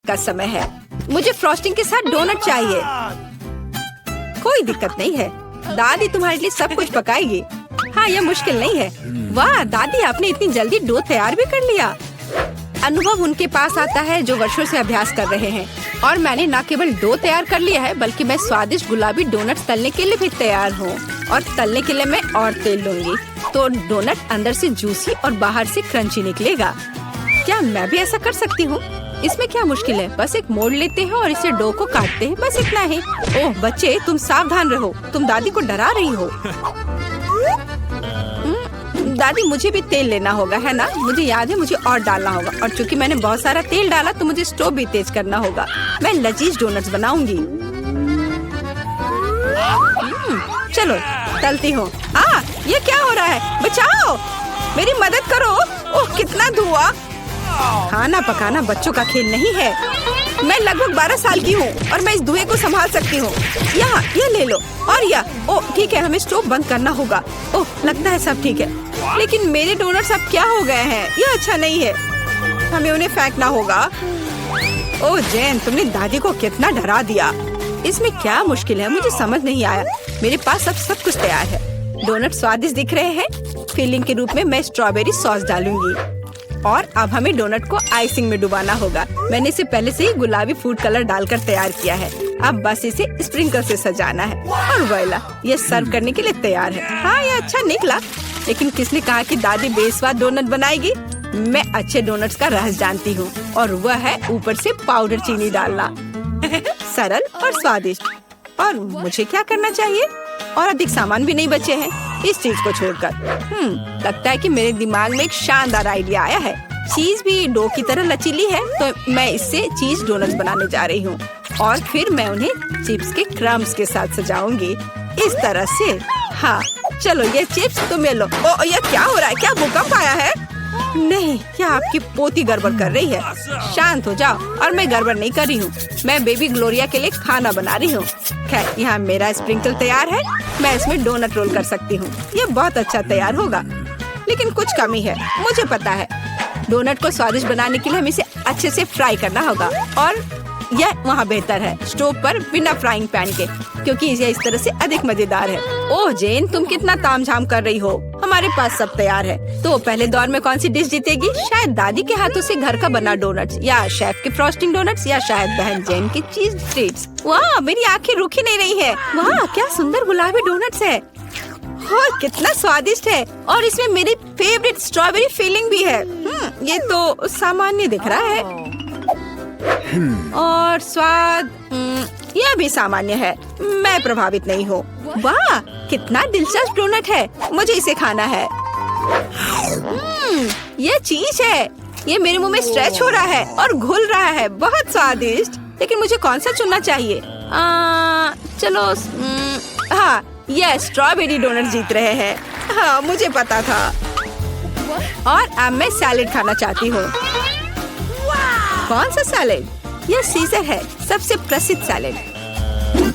का समय है। मुझे फ्रॉस्टिंग के साथ डोनट चाहिए। कोई दिक्कत नहीं है, दादी तुम्हारे लिए सब कुछ पकाएगी। हाँ, यह मुश्किल नहीं है। वाह दादी, आपने इतनी जल्दी डो तैयार भी कर लिया। अनुभव उनके पास आता है जो वर्षों से अभ्यास कर रहे हैं। और मैंने न केवल डो तैयार कर लिया है, बल्कि मैं स्वादिष्ट गुलाबी डोनट्स तलने के लिए भी तैयार हूँ। और तलने के लिए मैं और तेल लूंगी, तो डोनट अंदर से जूसी और बाहर से क्रंची निकलेगा। क्या मैं भी ऐसा कर सकती हूँ? इसमें क्या मुश्किल है? बस एक मोड़ लेते हैं और इसे डो को काटते हैं, बस इतना ही। ओह बच्चे, तुम सावधान रहो, तुम दादी को डरा रही हो। दादी, मुझे भी तेल लेना होगा, है ना? मुझे याद है, मुझे और डालना होगा। और चूंकि मैंने बहुत सारा तेल डाला, तो मुझे स्टोव भी तेज करना होगा। मैं लजीज डोनट्स बनाऊंगी। चलो तलती हूँ। ये क्या हो रहा है? बचाओ, मेरी मदद करो। ओह कितना धुआं! खाना पकाना बच्चों का खेल नहीं है। मैं लगभग 12 साल की हूँ और मैं इस धुएं को संभाल सकती हूँ। यहाँ ये ले लो। और ओह ठीक है, हमें स्टोव बंद करना होगा। ओह लगता है सब ठीक है, लेकिन मेरे डोनट्स अब क्या हो गए हैं? ये अच्छा नहीं है, हमें उन्हें फेंकना होगा। ओह जेन, तुमने दादी को कितना डरा दिया। इसमें क्या मुश्किल है? मुझे समझ नहीं आया। मेरे पास अब सब कुछ तैयार है। डोनट स्वादिष्ट दिख रहे हैं। फिलिंग के रूप में मैं स्ट्रॉबेरी सॉस डालूंगी। और अब हमें डोनट को आइसिंग में डुबाना होगा। मैंने इसे पहले से ही गुलाबी फूड कलर डालकर तैयार किया है। अब बस इसे स्प्रिंकल से सजाना है और वोइला, ये सर्व करने के लिए तैयार है। हाँ, ये अच्छा निकला। लेकिन किसने कहा कि दादी बेस्वाद डोनट बनाएगी? मैं अच्छे डोनट्स का रहस्य जानती हूँ, और वह है ऊपर से पाउडर चीनी डालना। सरल और स्वादिष्ट। और मुझे क्या करना चाहिए? और अधिक सामान भी नहीं बचे हैं इस चीज को छोड़कर। लगता है कि मेरे दिमाग में एक शानदार आइडिया आया है। चीज भी डो की तरह लचीली है, तो मैं इससे चीज डोनट्स बनाने जा रही हूँ। और फिर मैं उन्हें चिप्स के क्रम्स के साथ सजाऊंगी, इस तरह से। हाँ चलो, ये चिप्स तुम्हें लो। ओ ये क्या हो रहा है? क्या भूकंप आया है? नहीं, क्या आपकी पोती गड़बड़ कर रही है? शांत हो जाओ। और मैं गड़बड़ नहीं कर रही हूँ, मैं बेबी ग्लोरिया के लिए खाना बना रही हूँ। खैर, यहाँ मेरा स्प्रिंकल तैयार है। मैं इसमें डोनट रोल कर सकती हूँ। ये बहुत अच्छा तैयार होगा, लेकिन कुछ कमी है, मुझे पता है। डोनट को स्वादिष्ट बनाने के लिए हमें इसे अच्छे से फ्राई करना होगा। और यह वहाँ बेहतर है स्टोव पर बिना फ्राइंग पैन के, क्योंकि यह इस तरह से अधिक मजेदार है। ओह जेन, तुम कितना तामझाम कर रही हो। हमारे पास सब तैयार है। तो पहले दौर में कौन सी डिश जीतेगी? शायद दादी के हाथों से घर का बना डोनट्स, या शेफ के फ्रॉस्टिंग डोनट्स, या शायद बहन जेन की चीज ट्रीट्स। वाह, मेरी आंखें रुक ही नहीं रही है। वाह, क्या सुंदर गुलाबी डोनट्स है। और कितना स्वादिष्ट है। और इसमें मेरी फेवरेट स्ट्रॉबेरी फिलिंग भी है। ये तो सामान्य दिख रहा है। और स्वाद यह भी सामान्य है। मैं प्रभावित नहीं हूँ। वाह, कितना दिलचस्प डोनट है। मुझे इसे खाना है। यह चीज है। ये मेरे मुंह में स्ट्रेच हो रहा है और घुल रहा है। बहुत स्वादिष्ट। लेकिन मुझे कौन सा चुनना चाहिए? चलो, हाँ, यह स्ट्रॉबेरी डोनट जीत रहे हैं। हाँ, मुझे पता था। और अब मैं सैलेड खाना चाहती हूँ। कौन सा सैलेड? यह सीजर है, सबसे प्रसिद्ध सैलेड।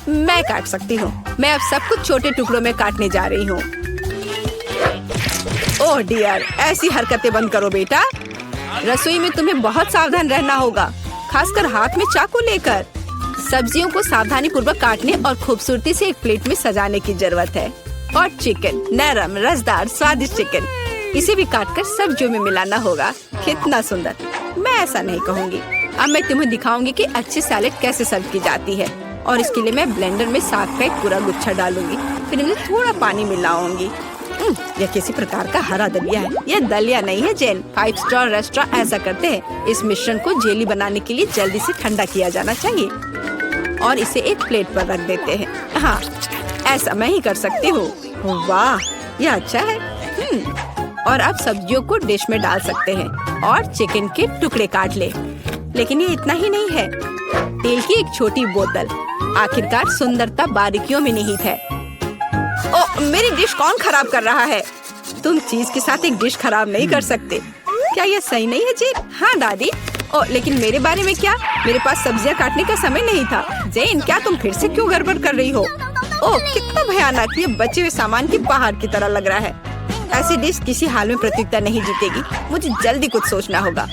मैं काट सकती हूँ। मैं अब सब कुछ छोटे टुकड़ों में काटने जा रही हूँ। ओह डियर, ऐसी हरकतें बंद करो बेटा। रसोई में तुम्हें बहुत सावधान रहना होगा, खासकर हाथ में चाकू लेकर। सब्जियों को सावधानी पूर्वक काटने और खूबसूरती से एक प्लेट में सजाने की जरूरत है। और चिकन, नरम रसदार स्वादिष्ट चिकन, इसे भी काटकर सब्जियों में मिलाना होगा। कितना सुंदर। मैं ऐसा नहीं कहूँगी। अब मैं तुम्हें दिखाऊंगी कि अच्छी सैलेड कैसे सर्व की जाती है। और इसके लिए मैं ब्लेंडर में साग का एक पूरा गुच्छा डालूंगी। फिर इनमें थोड़ा पानी मिलाऊंगी। यह किसी प्रकार का हरा दलिया है। यह दलिया नहीं है जेन। 5 स्टार रेस्टोरेंट ऐसा करते हैं। इस मिश्रण को जेली बनाने के लिए जल्दी से ठंडा किया जाना चाहिए और इसे एक प्लेट पर रख देते हैं। हाँ, ऐसा मैं ही कर सकती हूँ। वाह, यह अच्छा है। और अब सब्जियों को डिश में डाल सकते हैं और चिकन के टुकड़े काट ले। लेकिन ये इतना ही नहीं है। तेल की एक छोटी बोतल। आखिरकार सुंदरता बारीकियों में निहित है। ओ, मेरी डिश कौन खराब कर रहा है? तुम चीज के साथ एक डिश खराब नहीं कर सकते। क्या यह सही नहीं है जेन? हाँ दादी। ओ, लेकिन मेरे बारे में क्या? मेरे पास सब्जियां काटने का समय नहीं था। जेन, क्या तुम फिर से क्यों गड़बड़ कर रही हो? ओह, कितना भयानक। ये बचे हुए सामान की पहाड़ की तरह लग रहा है। ऐसी डिश किसी हाल में प्रतियोगिता नहीं जीतेगी। मुझे जल्दी कुछ सोचना होगा।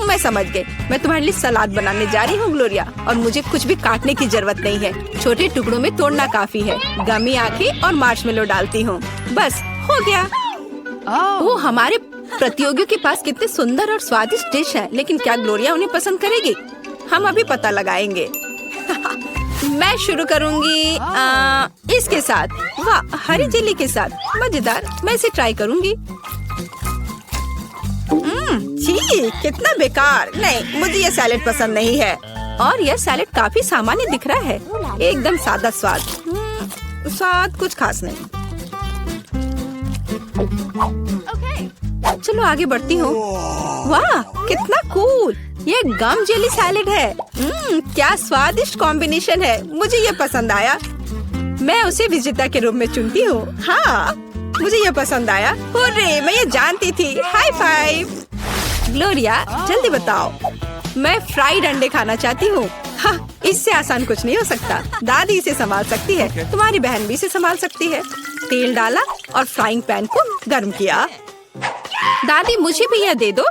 मैं समझ गई। मैं तुम्हारे लिए सलाद बनाने जा रही हूँ ग्लोरिया, और मुझे कुछ भी काटने की जरूरत नहीं है। छोटे टुकड़ों में तोड़ना काफी है। गमी आंखें और मार्शमेलो डालती हूँ, बस हो गया। ओह, हमारे प्रतियोगियों के पास कितने सुंदर और स्वादिष्ट डिश है, लेकिन क्या ग्लोरिया उन्हें पसंद करेगी? हम अभी पता लगाएंगे। मैं शुरू करूंगी इसके साथ। वाह, हरी जेली के साथ, मजेदार। मैं इसे ट्राई करूंगी। छी, कितना बेकार। नहीं, मुझे ये सैलेड पसंद नहीं है। और यह सैलेड काफी सामान्य दिख रहा है, एकदम सादा स्वाद। स्वाद कुछ खास नहीं। चलो आगे बढ़ती हूँ। वाह, कितना कूल। ये गम जेली सैलेड है। क्या स्वादिष्ट कॉम्बिनेशन है। मुझे ये पसंद आया। मैं उसे विजेता के रूप में चुनती हूँ। हाँ, मुझे ये पसंद आया। हुर्रे, मैं ये जानती थी। High five. ग्लोरिया, जल्दी बताओ। मैं फ्राइड अंडे खाना चाहती हूँ। हाँ, इससे आसान कुछ नहीं हो सकता। दादी इसे संभाल सकती है, तुम्हारी बहन भी इसे संभाल सकती है। तेल डाला और फ्राइंग पैन को गर्म किया। दादी, मुझे भी यह दे दो।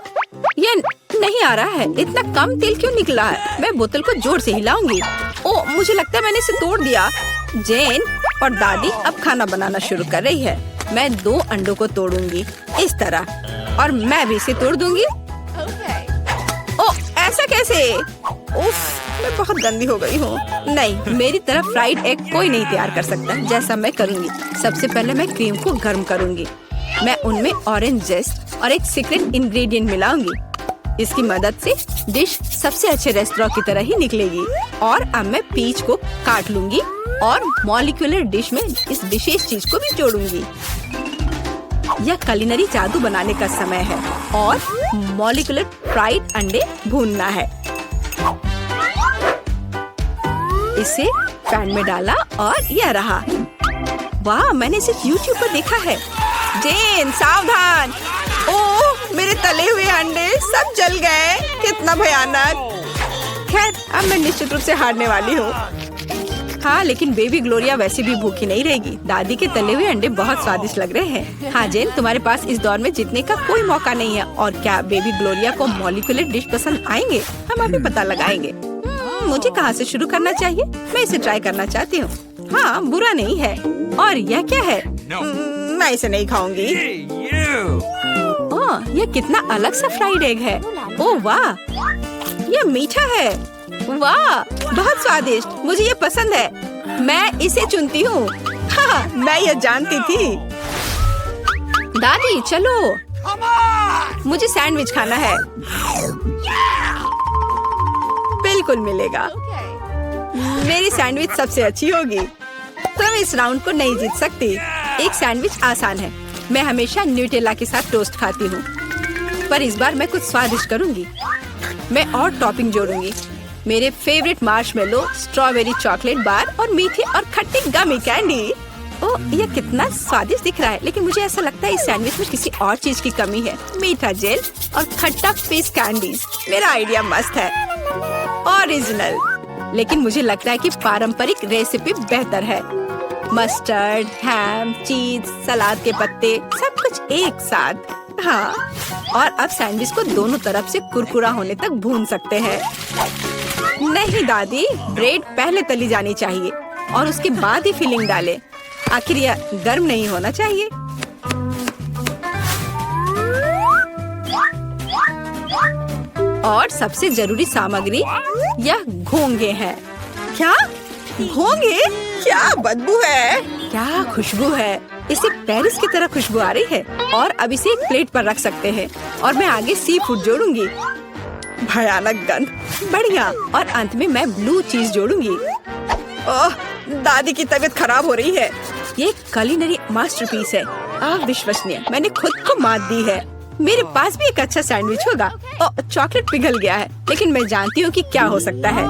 ये नहीं आ रहा है। इतना कम तेल क्यों निकला है? मैं बोतल को जोर से हिलाऊंगी। ओह, मुझे लगता है मैंने इसे तोड़ दिया। जेन और दादी अब खाना बनाना शुरू कर रही है। मैं 2 अंडों को तोड़ूंगी इस तरह, और मैं भी इसे तोड़ दूंगी। ओह, ऐसा कैसे? उफ, मैं बहुत गंदी हो गई हूँ। नहीं, मेरी तरफ फ्राइड एग कोई नहीं तैयार कर सकता। जैसा मैं करूँगी, सबसे पहले मैं क्रीम को गर्म करूँगी। मैं उनमें ऑरेंज जेस्ट और एक सीक्रेट इंग्रेडिएंट मिलाऊंगी। इसकी मदद से डिश सबसे अच्छे रेस्टोरेंट की तरह ही निकलेगी। और अब मैं पीच को काट लूंगी और मॉलिक्यूलर डिश में इस विशेष चीज को भी जोड़ूंगी। यह कुलिनरी जादू बनाने का समय है और मॉलिक्यूलर फ्राइड अंडे भूनना है। इसे पैन में डाला और यह रहा। वाह, मैंने इसे YouTube पर देखा है। जेन, सावधान। ओह, मेरे तले हुए अंडे सब जल गए। कितना भयानक। खैर, अब मैं निश्चित रूप से हारने वाली हूँ। हाँ, लेकिन बेबी ग्लोरिया वैसे भी भूखी नहीं रहेगी। दादी के तले हुए अंडे बहुत स्वादिष्ट लग रहे हैं। हाँ जेन, तुम्हारे पास इस दौर में जीतने का कोई मौका नहीं है। और क्या बेबी ग्लोरिया को मॉलिक्यूलर डिश पसंद आएंगे? हम अभी पता लगाएंगे। मुझे कहाँ से शुरू करना चाहिए? मैं इसे ट्राई करना चाहती हूँ। हाँ, बुरा नहीं है। और यह क्या है? मैं इसे नहीं खाऊंगी। ओह, यह कितना अलग सा फ्राइड एग है। ओह वाह, यह मीठा है। वाह, बहुत स्वादिष्ट। मुझे ये पसंद है। मैं इसे चुनती हूँ। हाँ, मैं ये जानती थी। दादी, चलो, मुझे सैंडविच खाना है। बिल्कुल मिलेगा। मेरी सैंडविच सबसे अच्छी होगी। तुम इस राउंड को नहीं जीत सकती। एक सैंडविच आसान है। मैं हमेशा न्यूटेला के साथ टोस्ट खाती हूँ, पर इस बार मैं कुछ स्वादिष्ट करूँगी। मैं और टॉपिंग जोड़ूंगी। मेरे favourite marshmallow, strawberry chocolate bar और मीठे और खट्टे गमी कैंडी। ओह, यह कितना स्वादिष्ट दिख रहा है, लेकिन मुझे ऐसा लगता है इस सैंडविच में किसी और चीज की कमी है। मीठा जेल और खट्टा फिश कैंडीज। मेरा आइडिया मस्त है, ओरिजिनल। लेकिन मुझे लगता है कि पारंपरिक रेसिपी बेहतर है। मस्टर्ड, हैम, चीज, सलाद के पत्ते, सब कुछ एक साथ। हाँ, और अब सैंडविच को दोनों तरफ से कुरकुरा होने तक भून सकते हैं। नहीं दादी, ब्रेड पहले तली जानी चाहिए और उसके बाद ही फिलिंग डालें। आखिर यह गर्म नहीं होना चाहिए। और सबसे जरूरी सामग्री यह घोंगे हैं। क्या घोंगे? क्या बदबू है, क्या खुशबू है। इसे पेरिस की तरह खुशबू आ रही है। और अब इसे एक प्लेट पर रख सकते हैं और मैं आगे सी फूड जोड़ूंगी। भयानक गंध, बढ़िया। और अंत में मैं ब्लू चीज जोड़ूंगी। ओह, दादी की तबीयत खराब हो रही है। ये कुलिनरी मास्टरपीस है, अविश्वसनीय। मैंने खुद को मात दी है। मेरे पास भी एक अच्छा सैंडविच होगा। ओह, चॉकलेट पिघल गया है, लेकिन मैं जानती हूँ कि क्या हो सकता है।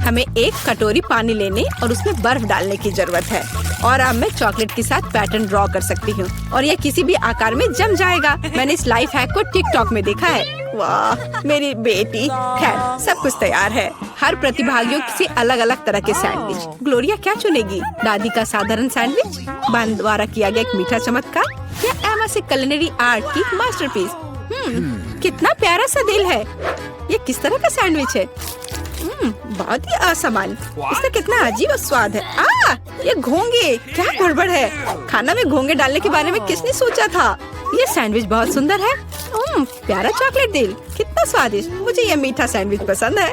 हमें एक कटोरी पानी लेने और उसमें बर्फ डालने की जरूरत है। और अब मैं चॉकलेट के साथ पैटर्न ड्रॉ कर सकती हूँ और यह किसी भी आकार में जम जाएगा। मैंने इस लाइफ हैक को टिकटॉक में देखा है। वाह, मेरी बेटी। खैर, सब कुछ तैयार है। हर प्रतिभागियों से अलग अलग तरह के सैंडविच। ग्लोरिया क्या चुनेगी? दादी का साधारण सैंडविच, बहन द्वारा किया गया एक मीठा चमत्कार, या एमा से कुलिनरी आर्ट की मास्टरपीस? कितना प्यारा सा दिल है। ये किस तरह का सैंडविच है? बहुत ही असामान्य। इसका कितना अजीब स्वाद है। ये घोंगे, क्या गड़बड़ है? खाना में घोंगे डालने के बारे में किसने सोचा था? ये सैंडविच बहुत सुंदर है। प्यारा चॉकलेट दिल, कितना स्वादिष्ट। मुझे ये मीठा सैंडविच पसंद है।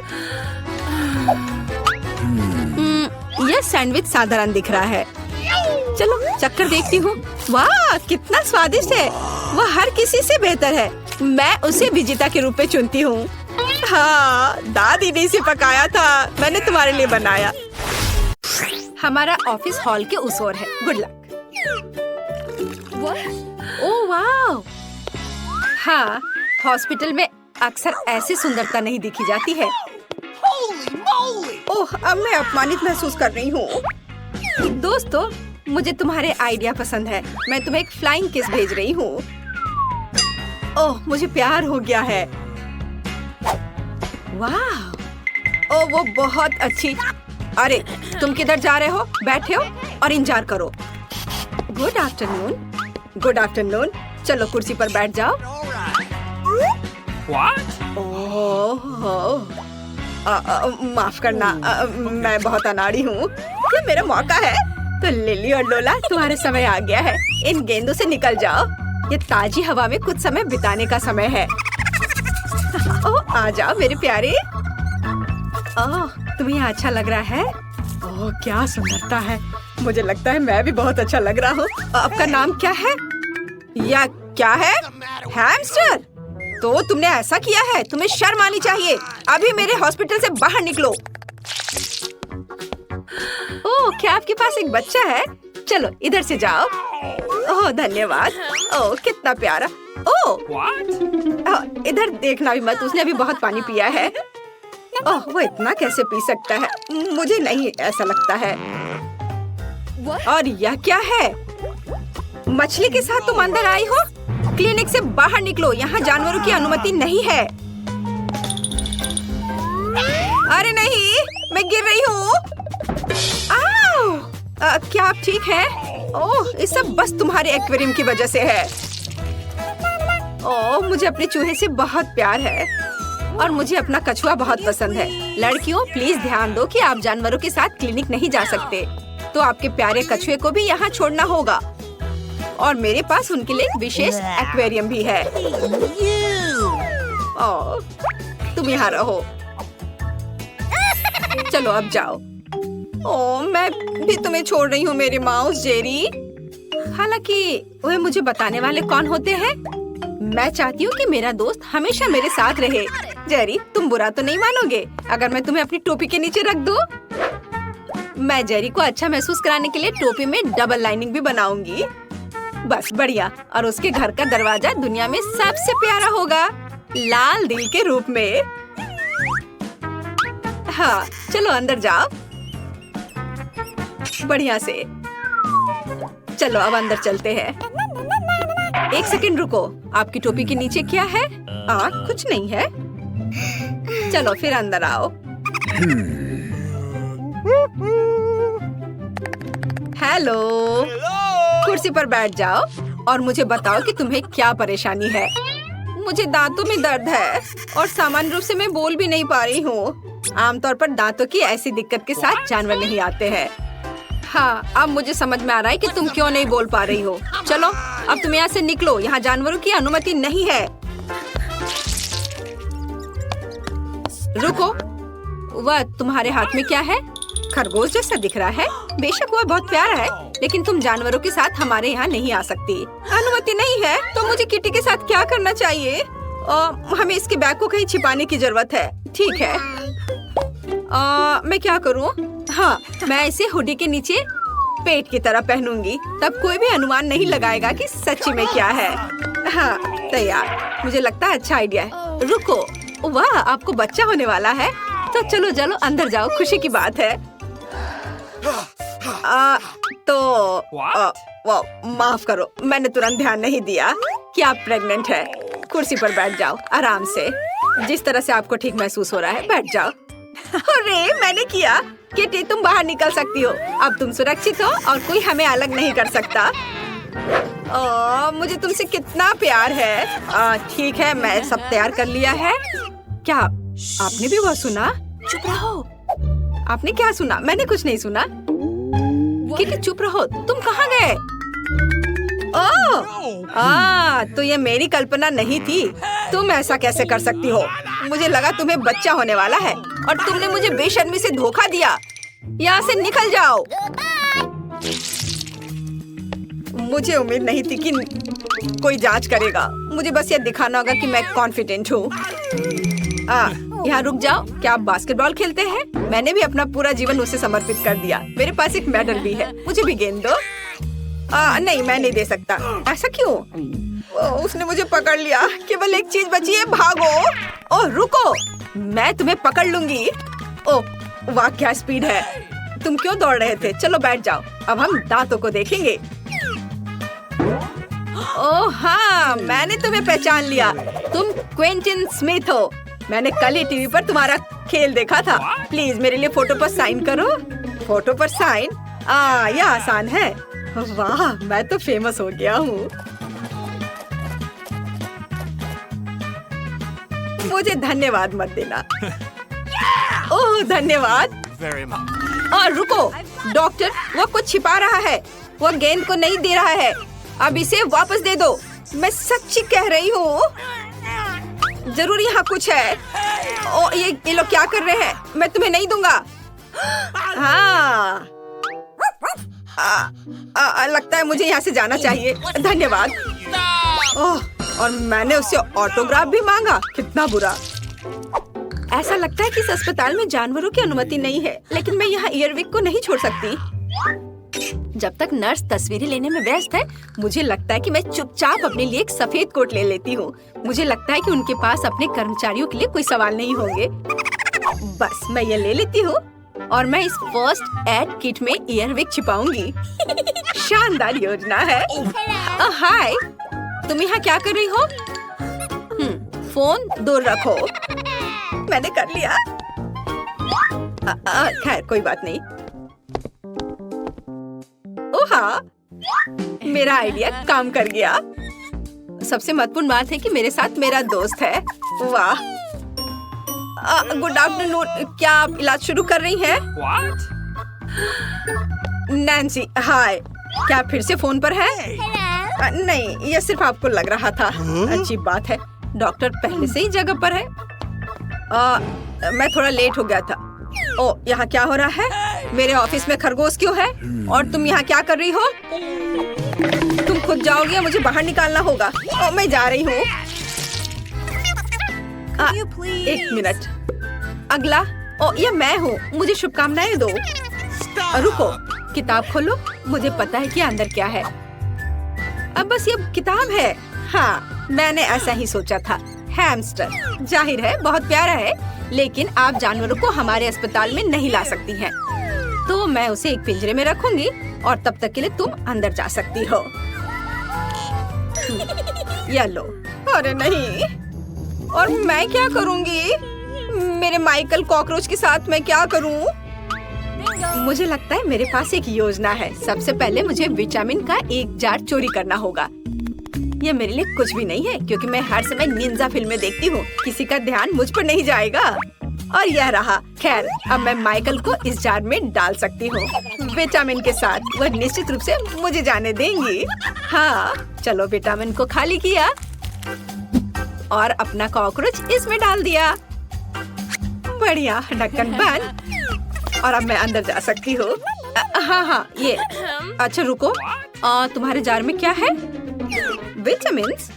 यह सैंडविच साधारण दिख रहा है। चलो चक्कर देखती हूँ। वाह, कितना स्वादिष्ट है। वह हर किसी से बेहतर है। मैं उसे विजेता के रूप में चुनती हूँ। हाँ, दादी ने इसे पकाया था, मैंने तुम्हारे लिए बनाया। हमारा ऑफिस हॉल के उस ओर है। Good luck. ओह वाह। हाँ, हॉस्पिटल में अक्सर ऐसी सुंदरता नहीं दिखी जाती है। ओह, अब मैं अपमानित महसूस कर रही हूँ। दोस्तों, मुझे तुम्हारे आइडिया पसंद है। मैं तुम्हें एक फ्लाइंग किस भेज रही हूँ। ओह, मुझे प्यार हो गया है। वाह, ओह वो बहुत अच्छी। अरे तुम किधर जा रहे हो? बैठे हो और इंतजार करो। Good afternoon. Good afternoon. चलो कुर्सी पर बैठ जाओ। ओह, माफ करना, मैं बहुत अनाड़ी हूँ। ये मेरा मौका है। तो लिली और लोला, तुम्हारे समय आ गया है। इन गेंदों से निकल जाओ। ये ताजी हवा में कुछ समय बिताने का समय है। ओह, आ जाओ मेरे प्यारे। ओह, तुम्हें यहाँ अच्छा लग रहा है? ओह, क्या सुंदरता है। मुझे लगता है मैं भी बहुत अच्छा लग रहा हूँ। आपका नाम क्या है? या क्या है? हैमस्टर। तो तुमने ऐसा किया है? तुम्हें शर्म आनी चाहिए। अभी मेरे हॉस्पिटल से बाहर निकलो। ओह, क्या आपके पास एक बच्चा है? चलो इधर से जाओ। ओह धन्यवाद। ओह कितना प्यारा। ओह इधर देखना भी मत, उसने अभी बहुत पानी पिया है। ओह वो इतना कैसे पी सकता है? मुझे नहीं ऐसा लगता है। और यह क्या है? मछली के साथ तुम अंदर आई हो? क्लिनिक से बाहर निकलो, यहाँ जानवरों की अनुमति नहीं है। अरे नहीं, मैं गिर रही हूँ। क्या आप ठीक हैं? ओह ये सब बस तुम्हारे एक्वेरियम की वजह से है। ओह मुझे अपने चूहे से बहुत प्यार है और मुझे अपना कछुआ बहुत पसंद है। लड़कियों प्लीज ध्यान दो कि आप जानवरों के साथ क्लिनिक नहीं जा सकते, तो आपके प्यारे कछुए को भी यहाँ छोड़ना होगा। और मेरे पास उनके लिए एक विशेष एक्वेरियम भी है। ओह तुम यहाँ रहो। चलो अब जाओ। ओह मैं भी तुम्हें छोड़ रही हूँ मेरे माउस जेरी। हालांकि वह मुझे बताने वाले कौन होते हैं? मैं चाहती हूँ कि मेरा दोस्त हमेशा मेरे साथ रहे। जेरी तुम बुरा तो नहीं मानोगे अगर मैं तुम्हें अपनी टोपी के नीचे रख दूँ? मैं जेरी को अच्छा महसूस कराने के लिए टोपी में डबल लाइनिंग भी बनाऊंगी। बस बढ़िया। और उसके घर का दरवाजा दुनिया में सबसे प्यारा होगा, लाल दिल के रूप में। हाँ चलो अंदर जाओ। बढ़िया से। चलो अब अंदर चलते हैं। एक सेकंड रुको, आपकी टोपी के नीचे क्या है? कुछ नहीं है। चलो फिर अंदर आओ। हेलो, कुर्सी पर बैठ जाओ और मुझे बताओ कि तुम्हें क्या परेशानी है। मुझे दांतों में दर्द है और सामान्य रूप से मैं बोल भी नहीं पा रही हूँ। आमतौर पर दांतों की ऐसी दिक्कत के साथ जानवर नहीं आते हैं। हाँ अब मुझे समझ में आ रहा है कि तुम क्यों नहीं बोल पा रही हो। चलो अब तुम यहाँ से निकलो, यहाँ जानवरों की अनुमति नहीं है। रुको, वह तुम्हारे हाथ में क्या है? खरगोश जैसा दिख रहा है। बेशक वह बहुत प्यारा है, लेकिन तुम जानवरों के साथ हमारे यहाँ नहीं आ सकती। अनुमति नहीं है तो मुझे किटी के साथ क्या करना चाहिए? हमें इसके बैग को कहीं छिपाने की जरूरत है। ठीक है। मैं क्या करूँ? हाँ मैं इसे हुडी के नीचे पेट की तरह पहनूंगी, तब कोई भी अनुमान नहीं लगाएगा कि सच्ची में क्या है। हाँ तैयार। मुझे लगता है अच्छा आइडिया है। रुको, वाह आपको बच्चा होने वाला है। तो चलो चलो अंदर जाओ, खुशी की बात है। माफ करो, मैंने तुरंत ध्यान नहीं दिया कि आप प्रेग्नेंट है। कुर्सी पर बैठ जाओ आराम से, जिस तरह से आपको ठीक महसूस हो रहा है बैठ जाओ। अरे मैंने किया। किटी तुम बाहर निकल सकती हो। अब तुम सुरक्षित हो और कोई हमें अलग नहीं कर सकता। मुझे तुमसे कितना प्यार है। ठीक है, मैं सब तैयार कर लिया है। क्या आपने भी वो सुना? चुप रहो। आपने क्या सुना? मैंने कुछ नहीं सुना। किटी चुप रहो। तुम कहाँ गए? तो ये मेरी कल्पना नहीं थी। तुम ऐसा कैसे कर सकती हो? मुझे लगा तुम्हें बच्चा होने वाला है और तुमने मुझे बेशर्मी से धोखा दिया। यहाँ से निकल जाओ। मुझे उम्मीद नहीं थी कि कोई जांच करेगा। मुझे बस ये दिखाना होगा कि मैं कॉन्फिडेंट हूँ। यहाँ रुक जाओ। क्या आप बास्केटबॉल खेलते हैं? मैंने भी अपना पूरा जीवन उसे समर्पित कर दिया। मेरे पास एक मेडल भी है। मुझे भी गेंद दो। नहीं, मैं नहीं दे सकता। ऐसा क्यों? उसने मुझे पकड़ लिया। केवल एक चीज बची है, भागो। ओह रुको, मैं तुम्हें पकड़ लूंगी। ओह वाह, क्या स्पीड है। तुम क्यों दौड़ रहे थे? चलो बैठ जाओ। अब हम दांतों को देखेंगे। ओह हाँ, मैंने तुम्हें पहचान लिया। तुम क्विंटन स्मिथ हो। मैंने कल ही टीवी पर तुम्हारा खेल देखा था। प्लीज मेरे लिए फोटो पर साइन करो। फोटो पर साइन? यह आसान है। वाह, मैं तो फेमस हो गया हूँ। मुझे धन्यवाद मत देना। ओह धन्यवाद। और रुको डॉक्टर, वो कुछ छिपा रहा है। वो गेंद को नहीं दे रहा है। अब इसे वापस दे दो। मैं सच्ची कह रही हूँ। जरूर यहाँ कुछ है। ये लोग क्या कर रहे हैं? मैं तुम्हें नहीं दूंगा। हाँ लगता है मुझे यहाँ से जाना चाहिए। धन्यवाद। ओह, और मैंने उससे ऑटोग्राफ भी मांगा। कितना बुरा। ऐसा लगता है कि इस अस्पताल में जानवरों की अनुमति नहीं है, लेकिन मैं यहाँ ईयरविक को नहीं छोड़ सकती। जब तक नर्स तस्वीरें लेने में व्यस्त है, मुझे लगता है कि मैं चुपचाप अपने लिए एक सफेद कोट ले लेती हूँ। मुझे लगता है कि उनके पास अपने कर्मचारियों के लिए कोई सवाल नहीं होंगे। बस मैं ये ले लेती हूँ और मैं इस फर्स्ट एड किट में ईयरविक छिपाऊंगी। शानदार योजना है। हाय, तुम यहाँ क्या कर रही हो? फोन दूर रखो। मैंने कर लिया। खैर कोई बात नहीं। हाँ, मेरा आइडिया काम कर गया। सबसे महत्वपूर्ण बात है कि मेरे साथ मेरा दोस्त है। वाह। Good afternoon. क्या आप इलाज शुरू कर रही हैं? नैन्सी, हाय। क्या आप फिर से फोन पर हैं? नहीं, यह सिर्फ आपको लग रहा था। अच्छी बात है, डॉक्टर पहले से ही जगह पर है। मैं थोड़ा लेट हो गया था। ओ, यहाँ क्या हो रहा है? मेरे ऑफिस में खरगोश क्यों है? और तुम यहाँ क्या कर रही हो? तुम खुद जाओगी या मुझे बाहर निकालना होगा? ओ, मैं जा रही हूँ। एक मिनट। अगला। ओ, ये मैं हूँ। मुझे शुभकामनाएं दो। रुको, किताब खोलो। मुझे पता है कि अंदर क्या है। अब बस ये किताब है। हाँ, मैंने ऐसा ही सोचा था। हैमस्टर, जाहिर है बहुत प्यारा है, लेकिन आप जानवरों को हमारे अस्पताल में नहीं ला सकती हैं। तो मैं उसे एक पिंजरे में रखूंगी और तब तक के लिए तुम अंदर जा सकती हो। या लो। अरे नहीं। और मैं क्या करूंगी? मेरे माइकल कॉकरोच के साथ मैं क्या करूं? मुझे लगता है मेरे पास एक योजना है। सबसे पहले मुझे विटामिन का एक जार चोरी करना होगा। ये मेरे लिए कुछ भी नहीं है, क्योंकि मैं हर समय निंजा फिल्में देखती हूँ। किसी का ध्यान मुझ पर नहीं जाएगा। और यह रहा। खैर, अब मैं माइकल को इस जार में डाल सकती हूँ विटामिन के साथ। वह निश्चित रूप से मुझे जाने देंगी। हाँ, चलो विटामिन को खाली किया और अपना कॉकरोच इसमें डाल दिया। बढ़िया, ढक्कन बंद। और अब मैं अंदर जा सकती हूँ। हाँ, ये। अच्छा रुको, तुम्हारे जार में क्या है? विटामिन्स?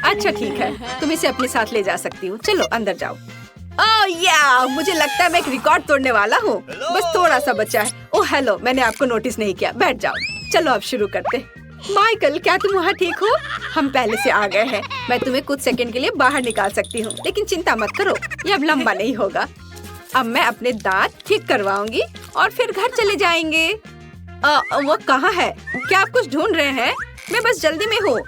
अच्छा ठीक है, तुम इसे अपने साथ ले जा सकती हो। चलो अंदर जाओ। ओह या, मुझे लगता है मैं एक रिकॉर्ड तोड़ने वाला हूँ। बस थोड़ा सा बचा है। ओह हेलो, मैंने आपको नोटिस नहीं किया। बैठ जाओ। चलो अब शुरू करते। माइकल, क्या तुम वहाँ ठीक हो? हम पहले से आ गए हैं। मैं तुम्हें कुछ सेकंड के लिए बाहर निकाल सकती हूँ, लेकिन चिंता मत करो, ये अब लंबा नहीं होगा। अब मैं अपने दांत ठीक करवाऊंगी और फिर घर चले जाएंगे। वो कहाँ है? क्या आप कुछ ढूंढ रहे हैं? मैं बस जल्दी में हूँ।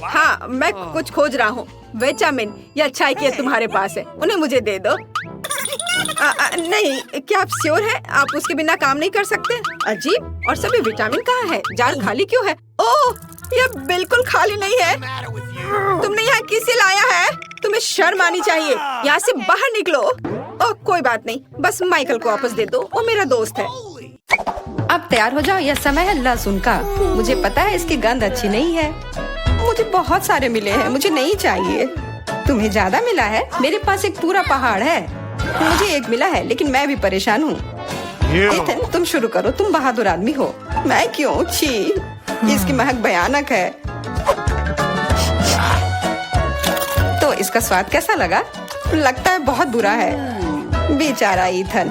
हाँ, मैं कुछ खोज रहा हूँ। विटामिन या अच्छाई की तुम्हारे पास है, उन्हें मुझे दे दो। नहीं, क्या आप श्योर है? आप उसके बिना काम नहीं कर सकते? अजीब, और सभी विटामिन कहाँ है? जार खाली क्यों है? ओह, ये बिल्कुल खाली नहीं है। तुमने यहाँ किसे लाया है? तुम्हें शर्म आनी चाहिए। यहाँ से बाहर निकलो। ओह, कोई बात नहीं, बस माइकल को वापस दे दो, वो मेरा दोस्त है। अब तैयार हो जाओ, यह समय है लहसुन का। मुझे पता है इसकी गंध अच्छी नहीं है। मुझे बहुत सारे मिले हैं, मुझे नहीं चाहिए। तुम्हें ज्यादा मिला है? मेरे पास एक पूरा पहाड़ है। मुझे एक मिला है, लेकिन मैं भी परेशान हूँ। एथन, तुम शुरू करो, तुम बहादुर आदमी हो। मैं क्यों? छी, इसकी महक भयानक है। तो इसका स्वाद कैसा लगा? लगता है बहुत बुरा है। बेचारा ईथन।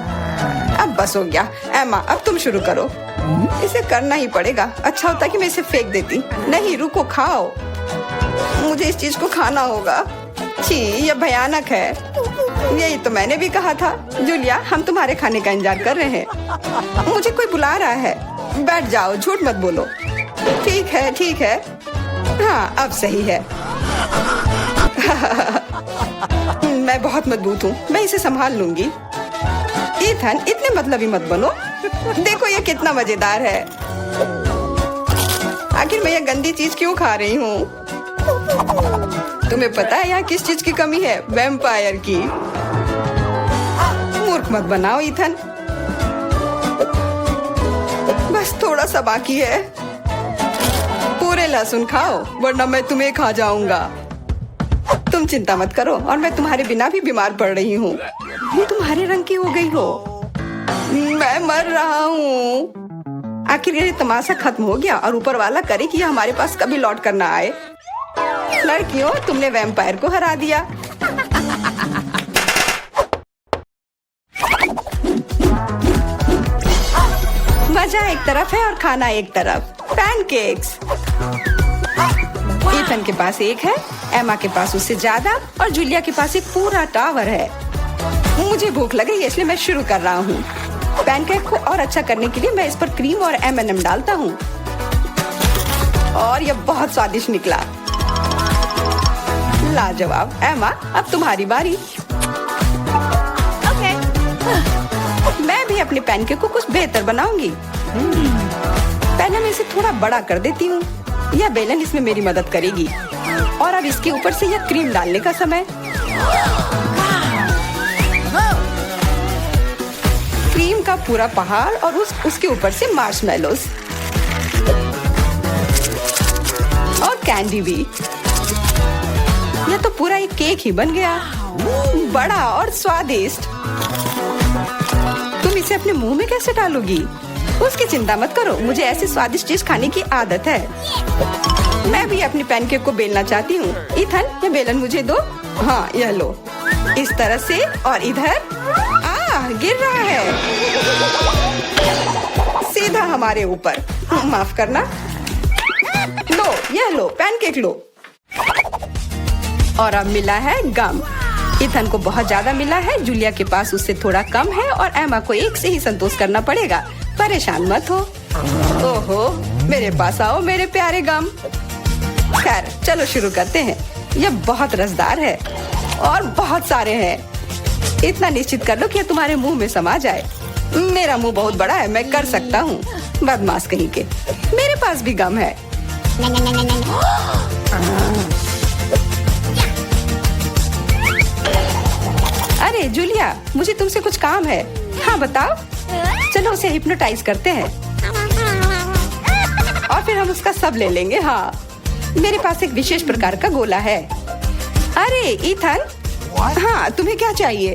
अब बस हो गया। एमा, अब तुम शुरू करो। इसे करना ही पड़ेगा। अच्छा होता कि मैं इसे फेंक देती। नहीं, रुको, खाओ। मुझे इस चीज को खाना होगा। छी, यह भयानक है। यही तो मैंने भी कहा था। जूलिया, हम तुम्हारे खाने का इंतजार कर रहे हैं। मुझे कोई बुला रहा है। बैठ जाओ, झूठ मत बोलो। ठीक है, ठीक है। हाँ, अब सही है। मैं बहुत मजबूत हूँ, मैं इसे संभाल लूंगी। ईथन, इतने मतलबी मत बनो। देखो ये कितना मजेदार है। आखिर मैं ये गंदी चीज क्यों खा रही हूँ? तुम्हें पता है यहाँ किस चीज की कमी है? वैम्पायर की। मूर्ख मत बनाओ ईथन। बस थोड़ा सा बाकी है। पूरे लहसुन खाओ, वरना मैं तुम्हें खा जाऊंगा। तुम चिंता मत करो, और मैं तुम्हारे बिना भी बीमार पड़ रही हूँ। तुम्हारे रंग की हो गई हो। मैं मर रहा हूँ। आखिर ये तमाशा खत्म हो गया, और ऊपर वाला करे कि हमारे पास कभी लौट कर ना आए। लड़कियों, तुमने वैम्पायर को हरा दिया। मजा एक तरफ है और खाना एक तरफ। पैनकेक्स। ईथन के पास एक है, एमा के पास उससे ज्यादा, और जूलिया के पास एक पूरा टावर है। मुझे भूख लग रही है, इसलिए मैं शुरू कर रहा हूँ। पैनकेक को और अच्छा करने के लिए मैं इस पर क्रीम और M&M डालता हूँ, और यह बहुत स्वादिष्ट निकला। लाजवाब। एमा, अब तुम्हारी बारी। ओके। मैं भी अपने पैनकेक को कुछ बेहतर बनाऊंगी। पहले मैं इसे थोड़ा बड़ा कर देती हूँ। यह बेलन इसमें मेरी मदद करेगी। और अब इसके ऊपर से यह क्रीम डालने का समय। क्रीम का पूरा पहाड़, और उसके ऊपर से मार्शमेलोस और कैंडी भी। यह तो पूरा एक केक ही बन गया, बड़ा और स्वादिष्ट। तुम इसे अपने मुंह में कैसे डालोगी? उसकी चिंता मत करो, मुझे ऐसी स्वादिष्ट चीज खाने की आदत है। मैं भी अपनी पैनकेक को बेलना चाहती हूँ। ईथन, ये बेलन मुझे दो। हाँ, यह लो। इस तरह से, और इधर। गिर रहा है सीधा हमारे ऊपर। माफ करना। लो, यह लो, पैनकेक लो। और अब मिला है गम। ईथन को बहुत ज्यादा मिला है, जूलिया के पास उससे थोड़ा कम है, और एमा को एक से ही संतोष करना पड़ेगा। परेशान मत हो। ओहो, मेरे पास आओ मेरे प्यारे गम। खैर, चलो शुरू करते हैं। यह बहुत रसदार है, और बहुत सारे हैं। इतना निश्चित कर लो कि यह तुम्हारे मुंह में समा जाए। मेरा मुंह बहुत बड़ा है, मैं कर सकता हूँ। बदमाश कहीं के। मेरे पास भी गम है। अरे जूलिया, मुझे तुमसे कुछ काम है। हाँ, बताओ। चलो उसे हिप्नोटाइज करते हैं, और फिर हम उसका सब ले लेंगे। हाँ, मेरे पास एक विशेष प्रकार का गोला है। अरे ईथन, हाँ, तुम्हें क्या चाहिए?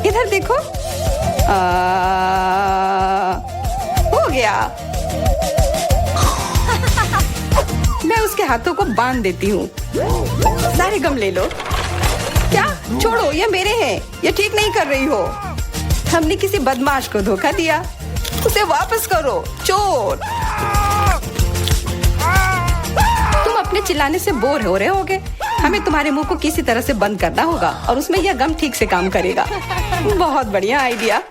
इधर देखो। हो गया। मैं उसके हाथों को बांध देती हूँ। सारे गम ले लो। क्या? छोड़ो, ये मेरे हैं। ये ठीक नहीं कर रही हो। हमने किसी बदमाश को धोखा दिया। उसे वापस करो, चोर। तुम अपने चिल्लाने से बोर हो रहे होगे। हमें तुम्हारे मुंह को किसी तरह से बंद करना होगा, और उसमें यह गम ठीक से काम करेगा। बहुत बढ़िया आइडिया।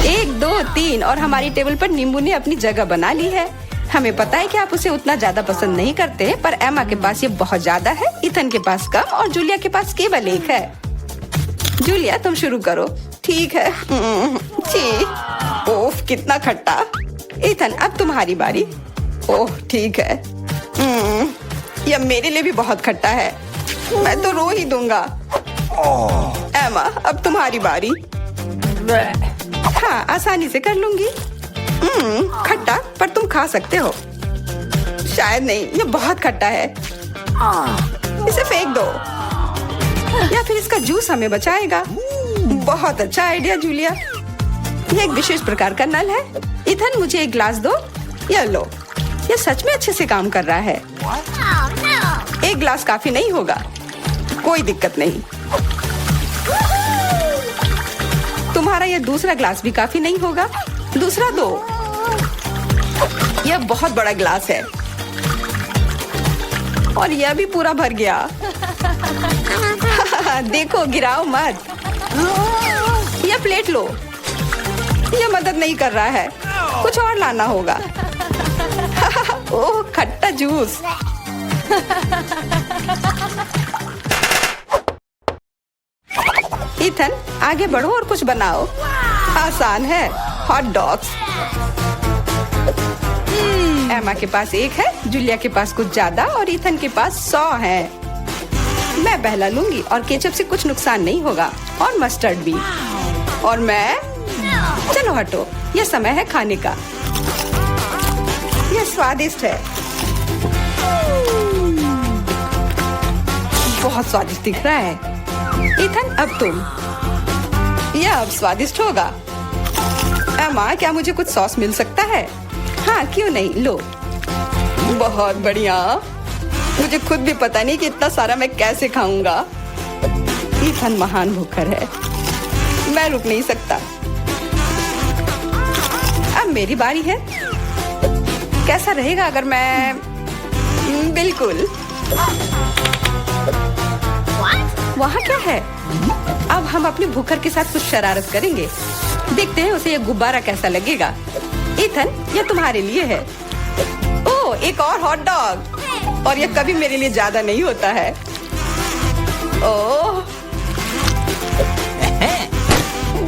1, 2, 3, और हमारी टेबल पर नींबू ने अपनी जगह बना ली है। हमें पता है कि आप उसे उतना ज्यादा पसंद नहीं करते, पर एमा के पास ये बहुत ज्यादा है, ईथन के पास कम, और जूलिया के पास केवल एक है। जूलिया तुम शुरू करो। ठीक है। छी, ओफ कितना खट्टा। इथन अब तुम्हारी बारी। ओह ठीक है। यह मेरे लिए भी बहुत खट्टा है, मैं तो रो ही दूंगा। एमा अब तुम्हारी बारी। हाँ आसानी से कर लूंगी। खट्टा पर तुम खा सकते हो। शायद नहीं, यह बहुत खट्टा है, इसे फेंक दो या फिर इसका जूस हमें बचाएगा। बहुत अच्छा आइडिया जूलिया। यह एक विशेष प्रकार का नल है। इथन मुझे एक ग्लास दो। यह लो, यह सच में अच्छे से काम कर रहा है। एक ग्लास काफी नहीं होगा, कोई दिक्कत नहीं। तुम्हारा यह दूसरा ग्लास भी काफी नहीं होगा, दूसरा दो। यह बहुत बड़ा ग्लास है और यह भी पूरा भर गया। देखो गिराओ मत। यह प्लेट लो। यह मदद नहीं कर रहा है, कुछ और लाना होगा। ओह खट्टा जूस। इथन आगे बढ़ो और कुछ बनाओ। आसान है, हॉट डॉग्स। एमा के पास एक है, जूलिया के पास कुछ ज्यादा और इथन के पास 100 है। मैं पहला लूंगी और केचप से कुछ नुकसान नहीं होगा और मस्टर्ड भी। और मैं चलो हटो, यह समय है खाने का। यह स्वादिष्ट है, बहुत स्वादिष्ट दिख रहा है। इथन अब तुम। यह अब स्वादिष्ट होगा। एमा क्या मुझे कुछ सॉस मिल सकता है? हाँ क्यों नहीं, लो। बहुत बढ़िया। मुझे खुद भी पता नहीं कि इतना सारा मैं कैसे खाऊंगा। इथन महान भूखर है, मैं रुक नहीं सकता। अब मेरी बारी है। कैसा रहेगा अगर मैं बिल्कुल। वहाँ क्या है? अब हम अपने भूखर के साथ कुछ शरारत करेंगे। देखते हैं उसे यह गुब्बारा कैसा लगेगा। इथन यह तुम्हारे लिए है। ओह एक और हॉट डॉग। और यह कभी मेरे लिए ज्यादा नहीं होता है। ओह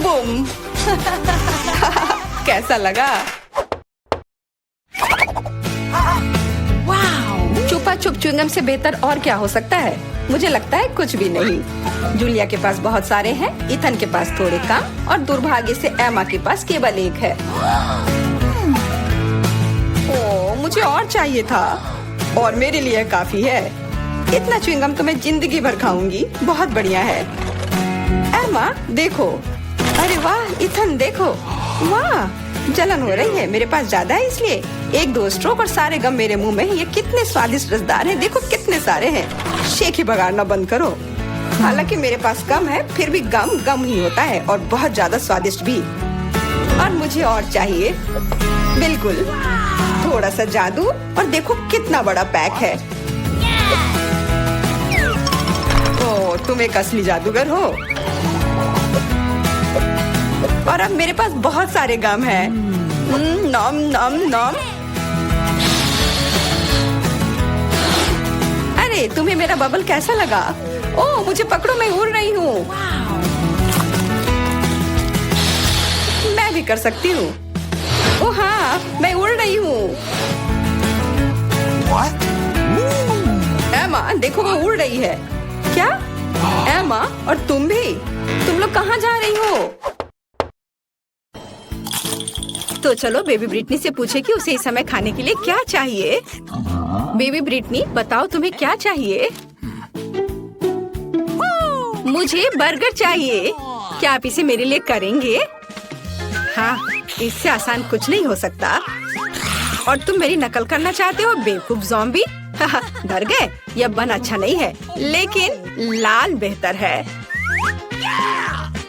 बूम। कैसा लगा? चुपा चुप च्युइंगम से बेहतर और क्या हो सकता है? मुझे लगता है कुछ भी नहीं। जूलिया के पास बहुत सारे हैं, इथन के पास थोड़े कम और दुर्भाग्य से एमा के पास केवल एक है। ओह मुझे और चाहिए था और मेरे लिए काफी है। इतना च्युइंगम तो मैं जिंदगी भर खाऊंगी। बहुत बढ़िया है। एमा देखो। अरे वाह इथन देखो। वाह जलन हो रही है, मेरे पास ज्यादा है इसलिए 1-2 स्ट्रोक और सारे गम मेरे मुंह में। ये कितने स्वादिष्ट रसदार हैं, देखो कितने सारे हैं। शेख ही बगाड़ना बंद करो। हालांकि मेरे पास कम है, फिर भी गम गम ही होता है और बहुत ज्यादा स्वादिष्ट भी। और मुझे और चाहिए। बिल्कुल थोड़ा सा जादू और देखो कितना बड़ा पैक है। ओ तुम एक असली जादूगर हो। और अब मेरे पास बहुत सारे गम हैं। नॉम नॉम नॉम। अरे तुम्हें मेरा बबल कैसा लगा? ओह मुझे पकड़ो, मैं उड़ रही हूँ। मैं भी कर सकती हूँ। ओह हाँ मैं उड़ रही हूँ। एमा देखो वो उड़ रही है। क्या? एमा और तुम भी? तुम लोग कहाँ जा रही हो? तो चलो बेबी ब्रिटनी से पूछे कि उसे इस समय खाने के लिए क्या चाहिए। बेबी ब्रिटनी बताओ तुम्हें क्या चाहिए? मुझे बर्गर चाहिए। क्या आप इसे मेरे लिए करेंगे? हाँ इससे आसान कुछ नहीं हो सकता। और तुम मेरी नकल करना चाहते हो बेवकूफ ज़ॉम्बी? डर गए? यह बन अच्छा नहीं है, लेकिन लाल बेहतर है।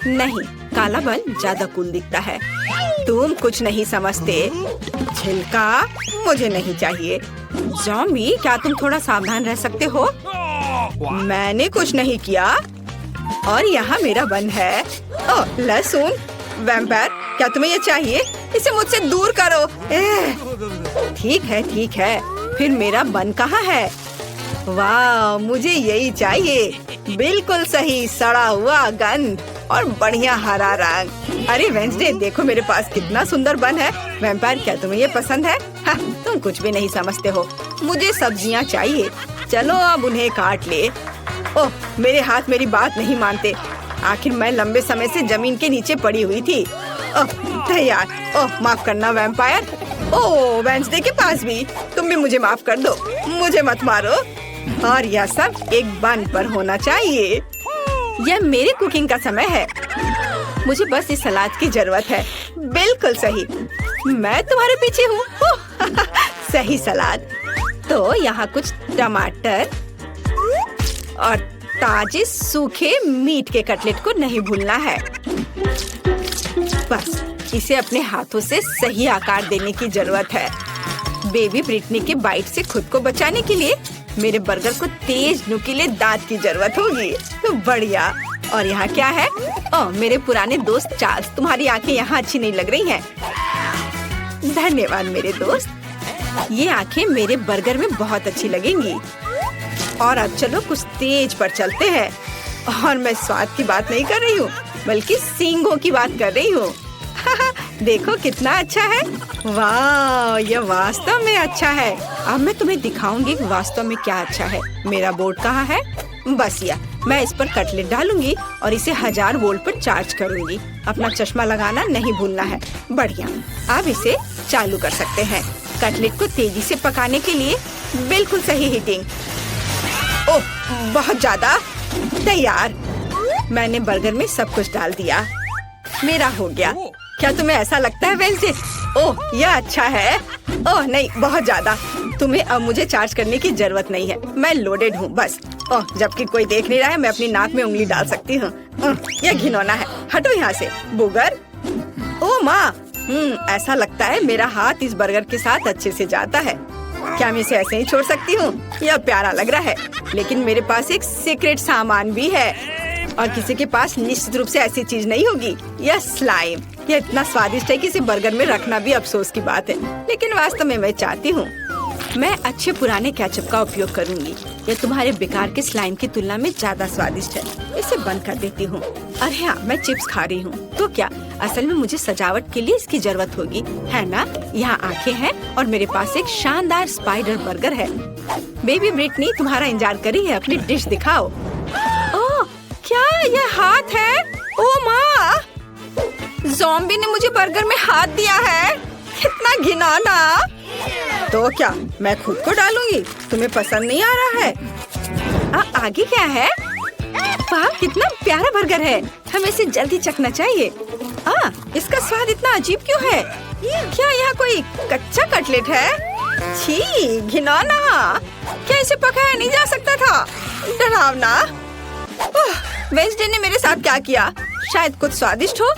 नहीं काला बन ज्यादा कूल दिखता है। तुम कुछ नहीं समझते। छिलका मुझे नहीं चाहिए। ज़ॉम्बी क्या तुम थोड़ा सावधान रह सकते हो? मैंने कुछ नहीं किया। और यहाँ मेरा बन है। ओह लहसुन। वैम्पायर क्या तुम्हें ये चाहिए? इसे मुझसे दूर करो। ठीक है, फिर मेरा बन कहाँ है? वाह मुझे यही चाहिए। बिल्कुल सही, सड़ा हुआ गंध और बढ़िया हरा रंग। अरे वेंसडे, देखो मेरे पास कितना सुंदर बन है। वैम्पायर, क्या तुम्हें ये पसंद है? हाँ, तुम कुछ भी नहीं समझते हो। मुझे सब्जियाँ चाहिए। चलो अब उन्हें काट ले। ओह, मेरे हाथ मेरी बात नहीं मानते। आखिर मैं लंबे समय से जमीन के नीचे पड़ी हुई थी। ओह तैयार। ओह माफ करना वैम्पायर। ओह वेंसडे के पास भी। तुम भी मुझे माफ कर दो, मुझे मत मारो। और यह सब एक बन पर होना चाहिए। यह मेरी कुकिंग का समय है। मुझे बस इस सलाद की जरूरत है। बिल्कुल सही, मैं तुम्हारे पीछे हूँ। सही सलाद। तो यहाँ कुछ टमाटर और ताजे सूखे मीट के कटलेट को नहीं भूलना है। बस इसे अपने हाथों से सही आकार देने की जरूरत है। बेबी ब्रिटनी के बाइट से खुद को बचाने के लिए मेरे बर्गर को तेज नुकीले दांत की जरूरत होगी। तो बढ़िया। और यहाँ क्या है? ओह मेरे पुराने दोस्त चार्ल्स, तुम्हारी आंखें यहाँ अच्छी नहीं लग रही हैं। धन्यवाद मेरे दोस्त, ये आंखें मेरे बर्गर में बहुत अच्छी लगेंगी। और अब चलो कुछ तेज पर चलते हैं। और मैं स्वाद की बात नहीं कर रही हूँ, बल्कि सींगों की बात कर रही हूँ। देखो कितना अच्छा है। वाह, यह वास्तव में अच्छा है। अब मैं तुम्हें दिखाऊंगी कि वास्तव में क्या अच्छा है। मेरा बोर्ड कहाँ है? बस यह, मैं इस पर कटलेट डालूंगी और इसे 1000 वोल्ट पर चार्ज करूंगी। अपना चश्मा लगाना नहीं भूलना है। बढ़िया, अब इसे चालू कर सकते हैं। कटलेट को तेजी से पकाने के लिए बिल्कुल सही हीटिंग। ओह बहुत ज्यादा। तैयार। मैंने बर्गर में सब कुछ डाल दिया। मेरा हो गया। क्या तुम्हें ऐसा लगता है वेंसडे? ओह यह अच्छा है। ओह नहीं, बहुत ज्यादा। तुम्हें अब मुझे चार्ज करने की जरूरत नहीं है। मैं लोडेड हूँ बस। ओह जबकि कोई देख नहीं रहा है, मैं अपनी नाक में उंगली डाल सकती हूँ। यह घिनौना है, हटो यहाँ से बुगर। ओह माँ, ऐसा लगता है मेरा हाथ इस बर्गर के साथ अच्छे से जाता है। क्या मैं इसे ऐसे ही छोड़ सकती हूँ? यह प्यारा लग रहा है, लेकिन मेरे पास एक सीक्रेट सामान भी है और किसी के पास निश्चित रूप से ऐसी चीज नहीं होगी। यह स्लाइम। यह इतना स्वादिष्ट है कि इसे बर्गर में रखना भी अफसोस की बात है, लेकिन वास्तव में मैं चाहती हूँ। मैं अच्छे पुराने केचप का उपयोग करूंगी। यह तुम्हारे बेकार के स्लाइम की तुलना में ज्यादा स्वादिष्ट है। इसे बंद कर देती हूँ। अरे हाँ, मैं चिप्स खा रही हूँ तो क्या? असल में मुझे सजावट के लिए इसकी जरूरत होगी, है ना? यहाँ आंखें हैं और मेरे पास एक शानदार स्पाइडर बर्गर है। बेबी ब्रिटनी तुम्हारा इंतजार कर रही है, अपनी डिश दिखाओ। ओह क्या यह हाथ है? ओह माँ, ज़ॉम्बी ने मुझे बर्गर में हाथ दिया है। कितना घिनौना। तो क्या मैं खुद को डालूंगी? तुम्हें पसंद नहीं आ रहा है? आगे क्या है? वाह कितना प्यारा बर्गर है। हमें इसे जल्दी चखना चाहिए। इसका स्वाद इतना अजीब क्यों है? क्या यहाँ कोई कच्चा कटलेट है? छी घिनौना। क्या इसे पकाया नहीं जा सकता था? डरावना। वेंसडे ने मेरे साथ क्या किया? शायद कुछ स्वादिष्ट हो।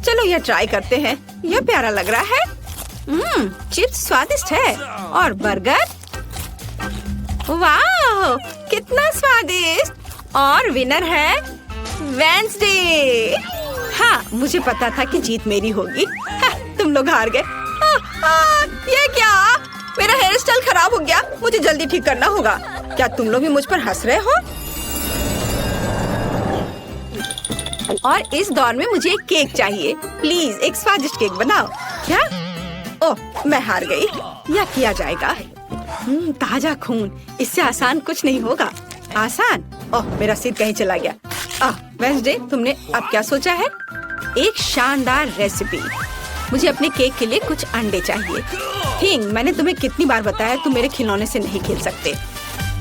चलो यह ट्राई करते हैं। यह प्यारा लग रहा है। चिप्स स्वादिष्ट है और बर्गर, वाह कितना स्वादिष्ट। और विनर है वेंसडे। हाँ मुझे पता था कि जीत मेरी होगी। तुम लोग हार गए। ये क्या? मेरा हेयर स्टाइल खराब हो गया। मुझे जल्दी ठीक करना होगा। क्या तुम लोग भी मुझ पर हंस रहे हो? और इस दौर में मुझे एक केक चाहिए। प्लीज एक स्वादिष्ट केक बनाओ। क्या? ओह मैं हार गई। यह किया जाएगा। ताजा खून, इससे आसान कुछ नहीं होगा। आसान? ओह मेरा सिर कहीं चला गया। वेंसडे तुमने अब क्या सोचा है? एक शानदार रेसिपी। मुझे अपने केक के लिए कुछ अंडे चाहिए। थिंग, मैंने तुम्हें कितनी बार बताया तुम मेरे खिलौने से नहीं खेल सकते।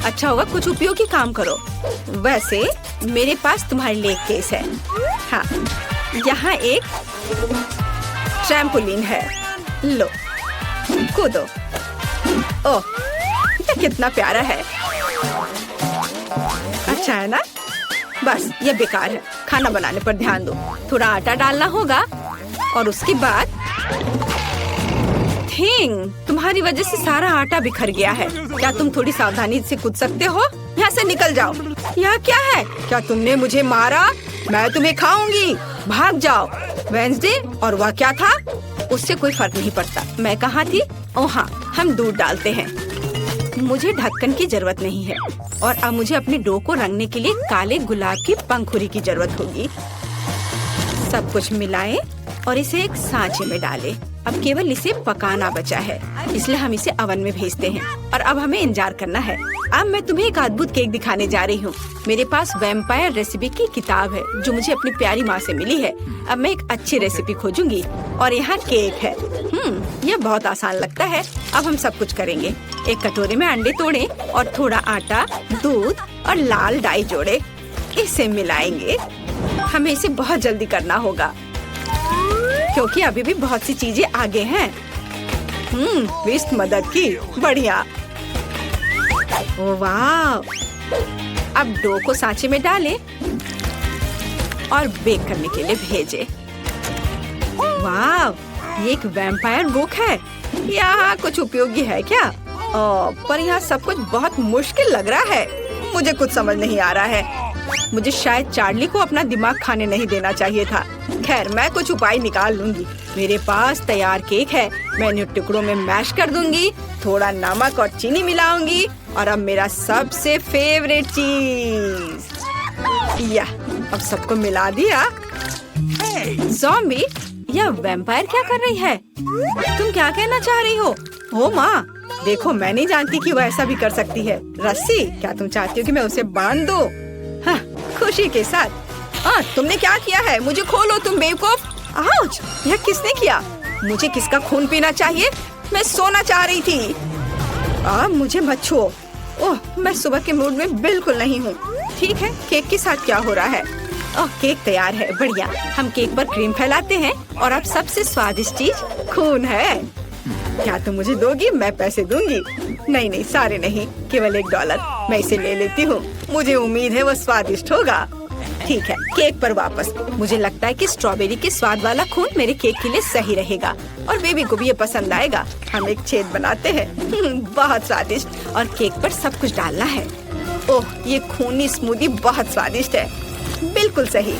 अच्छा होगा कुछ उपयोगी काम करो। वैसे मेरे पास तुम्हारे लिए एक केस है। हाँ यहाँ एक ट्रैम्पोलिन है। लो कूदो। ओह ये कितना प्यारा है। अच्छा है ना? बस ये बेकार है। खाना बनाने पर ध्यान दो। थोड़ा आटा डालना होगा और उसके बाद थिंग, तुम्हारी वजह से सारा आटा बिखर गया है। क्या तुम थोड़ी सावधानी से कूद सकते हो? यहाँ से निकल जाओ। यह क्या है? क्या तुमने मुझे मारा? मैं तुम्हें खाऊंगी। भाग जाओ। वेंसडे, और वह क्या था? उससे कोई फर्क नहीं पड़ता। मैं कहाँ थी? ओह हाँ, हम दूध डालते हैं। मुझे ढक्कन की जरूरत नहीं है और अब मुझे अपने डो को रंगने के लिए काले गुलाब की पंखुड़ी की जरूरत होगी। सब कुछ मिलाएं और इसे एक सांचे में डालें। अब केवल इसे पकाना बचा है, इसलिए हम इसे ओवन में भेजते हैं और अब हमें इंतजार करना है। अब मैं तुम्हें एक अद्भुत केक दिखाने जा रही हूँ। मेरे पास वैम्पायर रेसिपी की किताब है जो मुझे अपनी प्यारी माँ से मिली है। अब मैं एक अच्छी रेसिपी खोजूंगी और यहाँ केक है। यह बहुत आसान लगता है। अब हम सब कुछ करेंगे। एक कटोरे में अंडे तोड़ें और थोड़ा आटा, दूध और लाल डाई जोड़े। इसे मिलाएंगे। हमें इसे बहुत जल्दी करना होगा क्योंकि अभी भी बहुत सी चीजें आगे हैं। विस्ट मदद की, बढ़िया। ओह वाह! अब डो को सांचे में डालें और बेक करने के लिए भेजें। वाह! ये एक वैम्पायर बुक है। यहाँ कुछ उपयोगी है क्या? पर यहाँ सब कुछ बहुत मुश्किल लग रहा है। मुझे कुछ समझ नहीं आ रहा है। मुझे शायद चार्ली को अपना दिमाग खाने नहीं देना चाहिए था। खैर, मैं कुछ उपाय निकाल लूंगी। मेरे पास तैयार केक है। मैं इन्हें टुकड़ों में मैश कर दूंगी, थोड़ा नमक और चीनी मिलाऊंगी और अब मेरा सबसे फेवरेट चीज, अब सबको मिला दिया। ज़ॉम्बी, यह वैम्पायर क्या कर रही है? तुम क्या कहना चाह रही हो? ओ माँ, देखो, मैं नहीं जानती कि वो ऐसा भी कर सकती है। रस्सी, क्या तुम चाहती हो कि मैं उसे बांध दूं? हाँ, खुशी के साथ। तुमने क्या किया है? मुझे खोलो तुम बेवकूफ। आउच! यह किसने किया? मुझे किसका खून पीना चाहिए? मैं सोना चाह रही थी। मुझे मत छुओ। ओह, मैं सुबह के मूड में बिल्कुल नहीं हूँ। ठीक है, केक के साथ क्या हो रहा है? केक तैयार है, बढ़िया। हम केक पर क्रीम फैलाते हैं और अब सबसे स्वादिष्ट चीज खून है। क्या तुम मुझे दोगी? मैं पैसे दूंगी। नहीं, सारे नहीं, केवल $1। मैं इसे ले लेती हूँ। मुझे उम्मीद है वो स्वादिष्ट होगा। ठीक है, केक पर वापस। मुझे लगता है कि स्ट्रॉबेरी के स्वाद वाला खून मेरे केक के लिए सही रहेगा और बेबी को भी ये पसंद आएगा। हम एक छेद बनाते हैं। बहुत स्वादिष्ट। और केक पर सब कुछ डालना है। ओह, ये खूनी स्मूदी बहुत स्वादिष्ट है। बिल्कुल सही।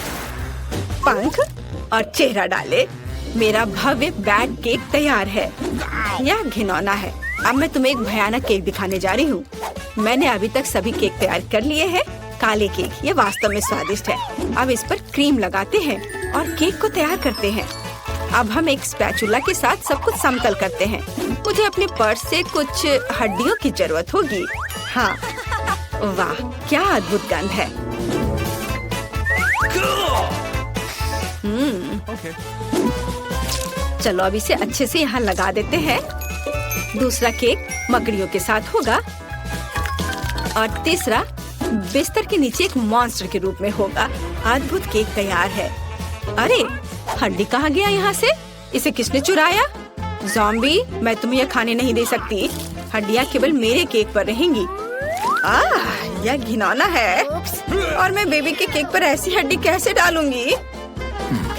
पंख और चेहरा डाले। मेरा भव्य बैड केक तैयार है। यह घिनौना है। अब मैं तुम्हें एक भयानक केक दिखाने जा रही हूँ। मैंने अभी तक सभी केक तैयार कर लिए हैं। काले केक, ये वास्तव में स्वादिष्ट है। अब इस पर क्रीम लगाते हैं और केक को तैयार करते हैं। अब हम एक स्पैचुला के साथ सब कुछ समतल करते हैं। मुझे अपने पर्स से कुछ हड्डियों की जरूरत होगी। हाँ, वाह, क्या अद्भुत गंध है। चलो अब इसे अच्छे से यहाँ लगा देते हैं। दूसरा केक मकड़ियों के साथ होगा और तीसरा बिस्तर के नीचे एक मॉन्स्टर के रूप में होगा। अद्भुत केक तैयार है। अरे, हड्डी कहाँ गया यहाँ से? इसे किसने चुराया? ज़ॉम्बी, मैं तुम्हें यह खाने नहीं दे सकती। हड्डियाँ केवल मेरे केक पर रहेंगी। यह घिनौना है और मैं बेबी के केक पर ऐसी हड्डी कैसे डालूंगी?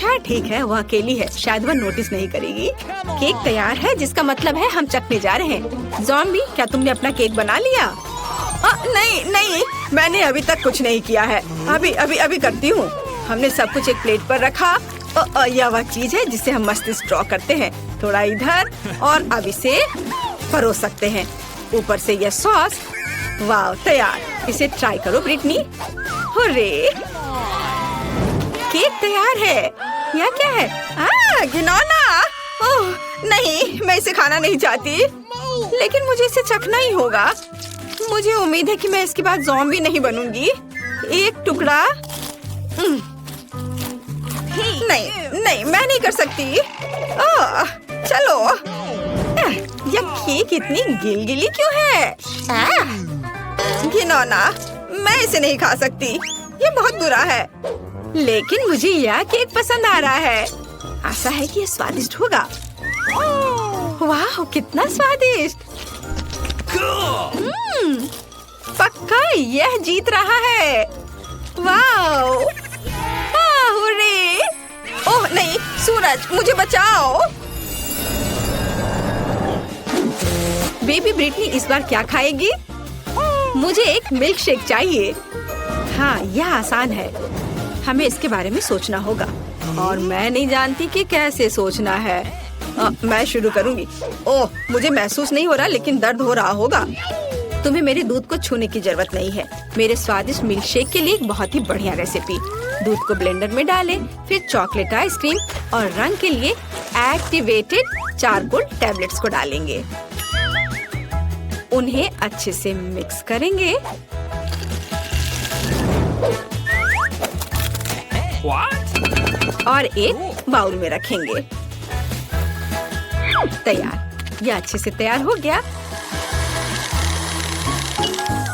खैर ठीक है, वो अकेली है, शायद वह नोटिस नहीं करेगी। केक तैयार है, जिसका मतलब है हम चखने जा रहे हैं। ज़ॉम्बी, क्या तुमने अपना केक बना लिया? नहीं, मैंने अभी तक कुछ नहीं किया है। अभी करती हूँ। हमने सब कुछ एक प्लेट पर रखा। यह वह चीज है जिसे हम मस्तिष्क ड्रॉ करते हैं। थोड़ा इधर और अब इसे परोस सकते हैं। ऊपर से यह सॉस। वाह, तैयार। इसे ट्राई करो ब्रिटनी। हुर्रे, केक तैयार है। यह क्या है? घिनौना। ओह नहीं, मैं इसे खाना नहीं चाहती, लेकिन मुझे इसे चखना ही होगा। मुझे उम्मीद है कि मैं इसके बाद ज़ॉम्बी नहीं बनूंगी। एक टुकड़ा। नहीं, मैं नहीं कर सकती। चलो। यह केक इतनी गिलगिली क्यों है? घिनौना, मैं इसे नहीं खा सकती। ये बहुत बुरा है। लेकिन मुझे यह केक पसंद आ रहा है। आशा है कि यह स्वादिष्ट होगा। वाह, कितना स्वादिष्ट। पक्का यह जीत रहा है। वाह, हुर्रे। ओह नहीं, सूरज, मुझे बचाओ। बेबी ब्रिटनी इस बार क्या खाएगी? मुझे एक मिल्क शेक चाहिए। हाँ, यह आसान है। हमें इसके बारे में सोचना होगा और मैं नहीं जानती कि कैसे सोचना है। मैं शुरू करूंगी। ओह, मुझे महसूस नहीं हो रहा, लेकिन दर्द हो रहा होगा। तुम्हें मेरे दूध को छूने की जरूरत नहीं है। मेरे स्वादिष्ट मिल्क शेक के लिए एक बहुत ही बढ़िया रेसिपी। दूध को ब्लेंडर में डालें, फिर चॉकलेट आइसक्रीम और रंग के लिए एक्टिवेटेड चारकोल टैबलेट्स को डालेंगे। उन्हें अच्छे से मिक्स करेंगे। और एक बाउल में रखेंगे। तैयार। यह अच्छे से तैयार हो गया।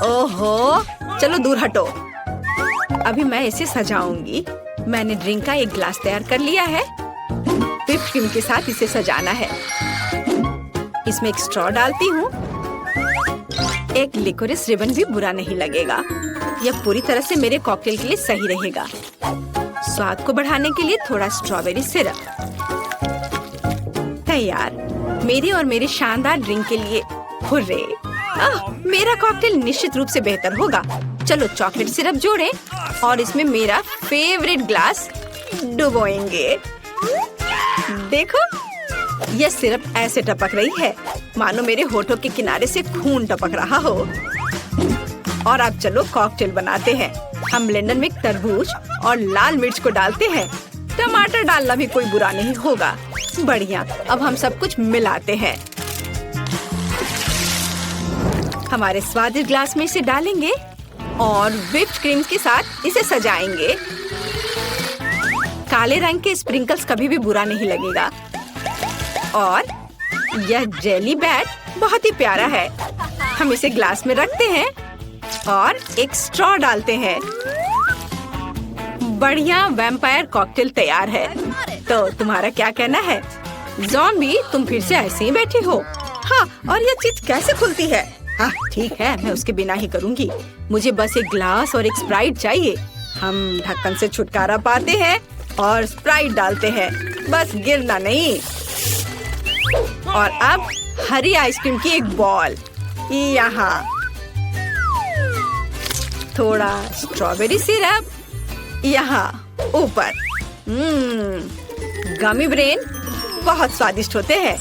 ओहो, चलो दूर हटो। अभी मैं इसे सजाऊंगी। मैंने ड्रिंक का एक ग्लास तैयार कर लिया है। व्हिप क्रीम के साथ इसे सजाना है। इसमें एक स्ट्रॉ डालती हूँ। एक लिकोरिस रिबन भी बुरा नहीं लगेगा। यह पूरी तरह से मेरे कॉकटेल के लिए सही रहेगा। स्वाद को बढ़ाने के लिए थोड़ा स्ट्रॉबेरी सिरप। तैयार। मेरी और मेरे शानदार ड्रिंक के लिए हुर्रे। मेरा कॉकटेल निश्चित रूप से बेहतर होगा। चलो चॉकलेट सिरप जोड़ें और इसमें मेरा फेवरेट ग्लास डुबोएंगे। देखो, यह सिरप ऐसे टपक रही है मानो मेरे होठों के किनारे से खून टपक रहा हो। और अब चलो कॉकटेल बनाते हैं। हम ब्लेंडर में तरबूज और लाल मिर्च को डालते हैं। टमाटर डालना भी कोई बुरा नहीं होगा। बढ़िया। अब हम सब कुछ मिलाते हैं। हमारे स्वादिष्ट ग्लास में इसे डालेंगे और व्हिप्ड क्रीम के साथ इसे सजाएंगे। काले रंग के स्प्रिंकल्स कभी भी बुरा नहीं लगेगा। और यह जेली बैट बहुत ही प्यारा है। हम इसे ग्लास में रखते हैं और एक स्ट्रॉ डालते हैं। बढ़िया वैम्पायर कॉकटेल तैयार है। तो तुम्हारा क्या कहना है? ज़ॉम्बी, तुम फिर से ऐसे ही बैठी हो? हाँ, और यह चीज कैसे खुलती है? हाँ ठीक है, मैं उसके बिना ही करूँगी। मुझे बस एक ग्लास और एक स्प्राइट चाहिए। हम ढक्कन से छुटकारा पाते हैं और स्प्राइट डालते हैं। बस गिरना नहीं। और अब हरी आइसक्रीम की एक बॉल यहाँ। थोड़ा स्ट्रॉबेरी सिरप यहाँ ऊपर। गमी ब्रेन बहुत स्वादिष्ट होते हैं।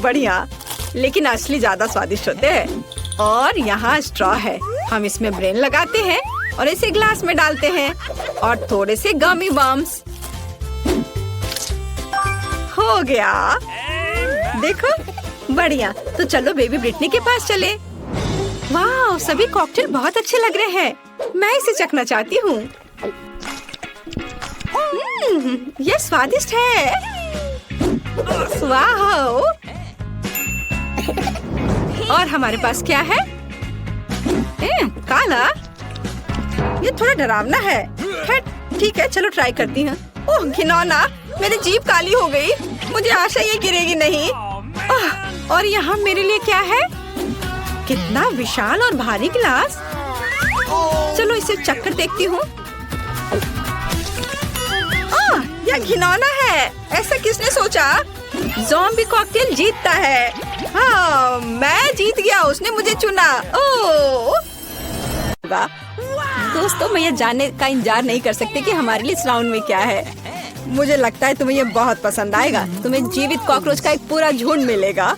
बढ़िया, लेकिन असली ज्यादा स्वादिष्ट होते हैं। और यहाँ स्ट्रॉ है। हम इसमें ब्रेन लगाते हैं और इसे ग्लास में डालते हैं और थोड़े से गमी बम्स। हो गया। देखो, बढ़िया। तो चलो बेबी ब्रिटनी के पास चले। वाह, सभी कॉकटेल बहुत अच्छे लग रहे हैं। मैं इसे चखना चाहती हूँ। यह स्वादिष्ट है। वाह। और हमारे पास क्या है? काला। ये थोड़ा डरावना है। ठीक है, चलो ट्राई करती हूँ। ओह घिनौना, मेरी जीभ काली हो गई। मुझे आशा ये गिरेगी नहीं। और यहाँ मेरे लिए क्या है? कितना विशाल और भारी गिलास। चलो इसे चक्कर देखती हूँ। यह घिनौना है। ऐसा किसने सोचा? ज़ॉम्बी कॉकटेल जीतता है। हाँ, मैं जीत गया। उसने मुझे चुना। ओह दोस्तों, मैं ये जानने का इंतजार नहीं कर सकती कि हमारे लिए इस राउंड में क्या है। मुझे लगता है तुम्हें ये बहुत पसंद आएगा। तुम्हें जीवित कॉकरोच का एक पूरा झुंड मिलेगा।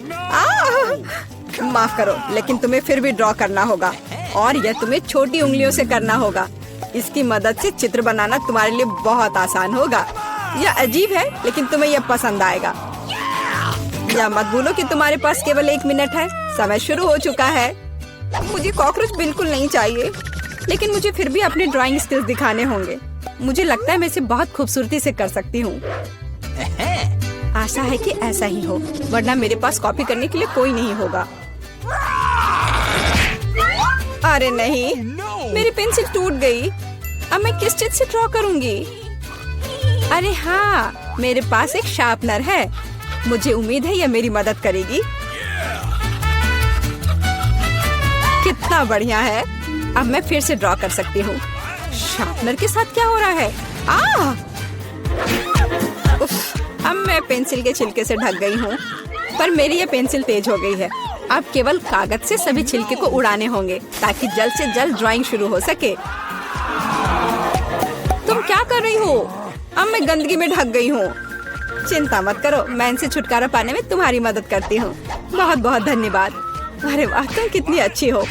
माफ करो, लेकिन तुम्हें फिर भी ड्रॉ करना होगा और यह तुम्हें छोटी उंगलियों से करना होगा। इसकी मदद से चित्र बनाना तुम्हारे लिए बहुत आसान होगा। यह अजीब है, लेकिन तुम्हें यह पसंद आएगा। या मत भूलो कि तुम्हारे पास केवल 1 मिनट है। समय शुरू हो चुका है। मुझे कॉकरोच बिल्कुल नहीं चाहिए, लेकिन मुझे फिर भी अपने ड्राइंग स्किल्स दिखाने होंगे। मुझे लगता है मैं इसे बहुत खूबसूरती से कर सकती हूँ। आशा है कि ऐसा ही हो, वरना मेरे पास कॉपी करने के लिए कोई नहीं होगा। अरे नहीं, मेरी पेंसिल टूट गई। अब मैं किस चीज से ड्रॉ करूंगी? अरे हाँ, मेरे पास एक शार्पनर है। मुझे उम्मीद है यह मेरी मदद करेगी। कितना बढ़िया है। अब मैं फिर से ड्रॉ कर सकती हूँ। शार्पनर के साथ क्या हो रहा है? उफ, अब मैं पेंसिल के छिलके से ढक गई हूँ, पर मेरी ये पेंसिल तेज हो गई है। अब केवल कागज से सभी छिलके को उड़ाने होंगे ताकि जल्द से जल्द ड्राइंग शुरू हो सके। तुम क्या कर रही हो? अब मैं गंदगी में ढक गई हूँ। चिंता मत करो, मैं इनसे छुटकारा पाने में तुम्हारी मदद करती हूँ। बहुत बहुत धन्यवाद। अरे वाह, तुम कितनी अच्छी हो।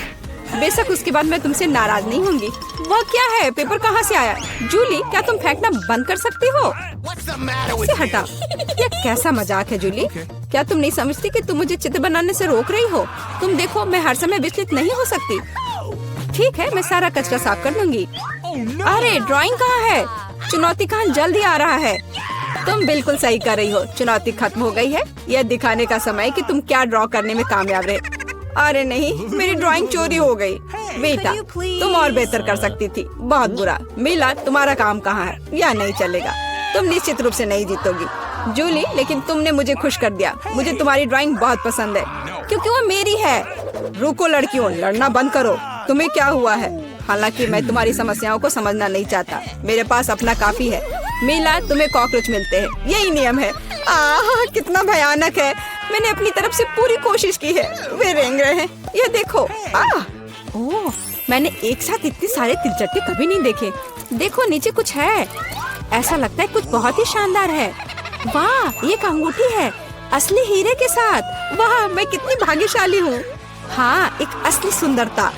बेशक उसके बाद मैं तुमसे नाराज नहीं होंगी। वह क्या है? पेपर कहाँ से आया? जूली, क्या तुम फेंकना बंद कर सकती हो? इसे हटा। यह कैसा मजाक है जूली? क्या तुम नहीं समझती कि तुम मुझे चित्र बनाने से रोक रही हो? तुम देखो, मैं हर समय विचलित नहीं हो सकती। ठीक है, मैं सारा कचरा साफ कर दूंगी। अरे ड्राइंग कहाँ है? चुनौती कहाँ जल्दी आ रहा है। तुम बिल्कुल सही कर रही हो, चुनौती खत्म हो गई है। यह दिखाने का समय कि तुम क्या ड्रॉ करने में कामयाब रहे। अरे नहीं, मेरी ड्राइंग चोरी हो गई। बेटा, तुम और बेहतर कर सकती थी। बहुत बुरा। मीला, तुम्हारा काम कहाँ है? यह नहीं चलेगा, तुम निश्चित रूप से नहीं जीतोगी। जूली, लेकिन तुमने मुझे खुश कर दिया। मुझे तुम्हारी ड्राइंग बहुत पसंद है क्योंकि वो मेरी है। रुको लड़कियों, लड़ना बंद करो। तुम्हें क्या हुआ है? हालांकि मैं तुम्हारी समस्याओं को समझना नहीं चाहता, मेरे पास अपना काफी है। मीला, तुम्हें कॉकरोच मिलते हैं, यही नियम है। कितना भयानक है। मैंने अपनी तरफ से पूरी कोशिश की है। वे रेंग रहे हैं, ये देखो। ओह, मैंने एक साथ इतने सारे तिलचट्टे कभी नहीं देखे। देखो नीचे कुछ है, ऐसा लगता है कुछ बहुत ही शानदार है। वाह, ये अंगूठी है असली हीरे के साथ। वाह, मैं कितनी भाग्यशाली हूँ। हाँ, एक असली सुंदरता।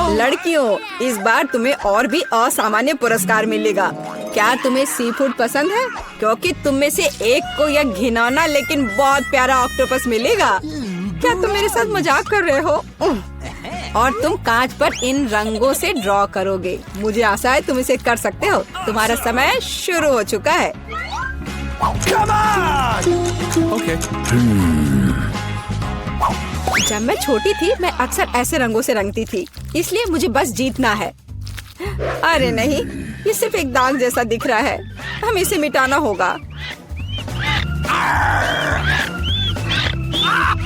लड़कियों, इस बार तुम्हें और भी असामान्य पुरस्कार मिलेगा। क्या तुम्हें सी फूड पसंद है? क्योंकि तुम में से एक को यह घिनौना लेकिन बहुत प्यारा ऑक्टोपस मिलेगा। क्या तुम मेरे साथ मजाक कर रहे हो? और तुम कांच पर इन रंगों से ड्रॉ करोगे। मुझे आशा है तुम इसे कर सकते हो। तुम्हारा समय शुरू हो चुका है। Okay. जब मैं छोटी थी, मैं अक्सर ऐसे रंगों से रंगती थी, इसलिए मुझे बस जीतना है। अरे नहीं, ये सिर्फ एक दाग जैसा दिख रहा है। हमें इसे मिटाना होगा।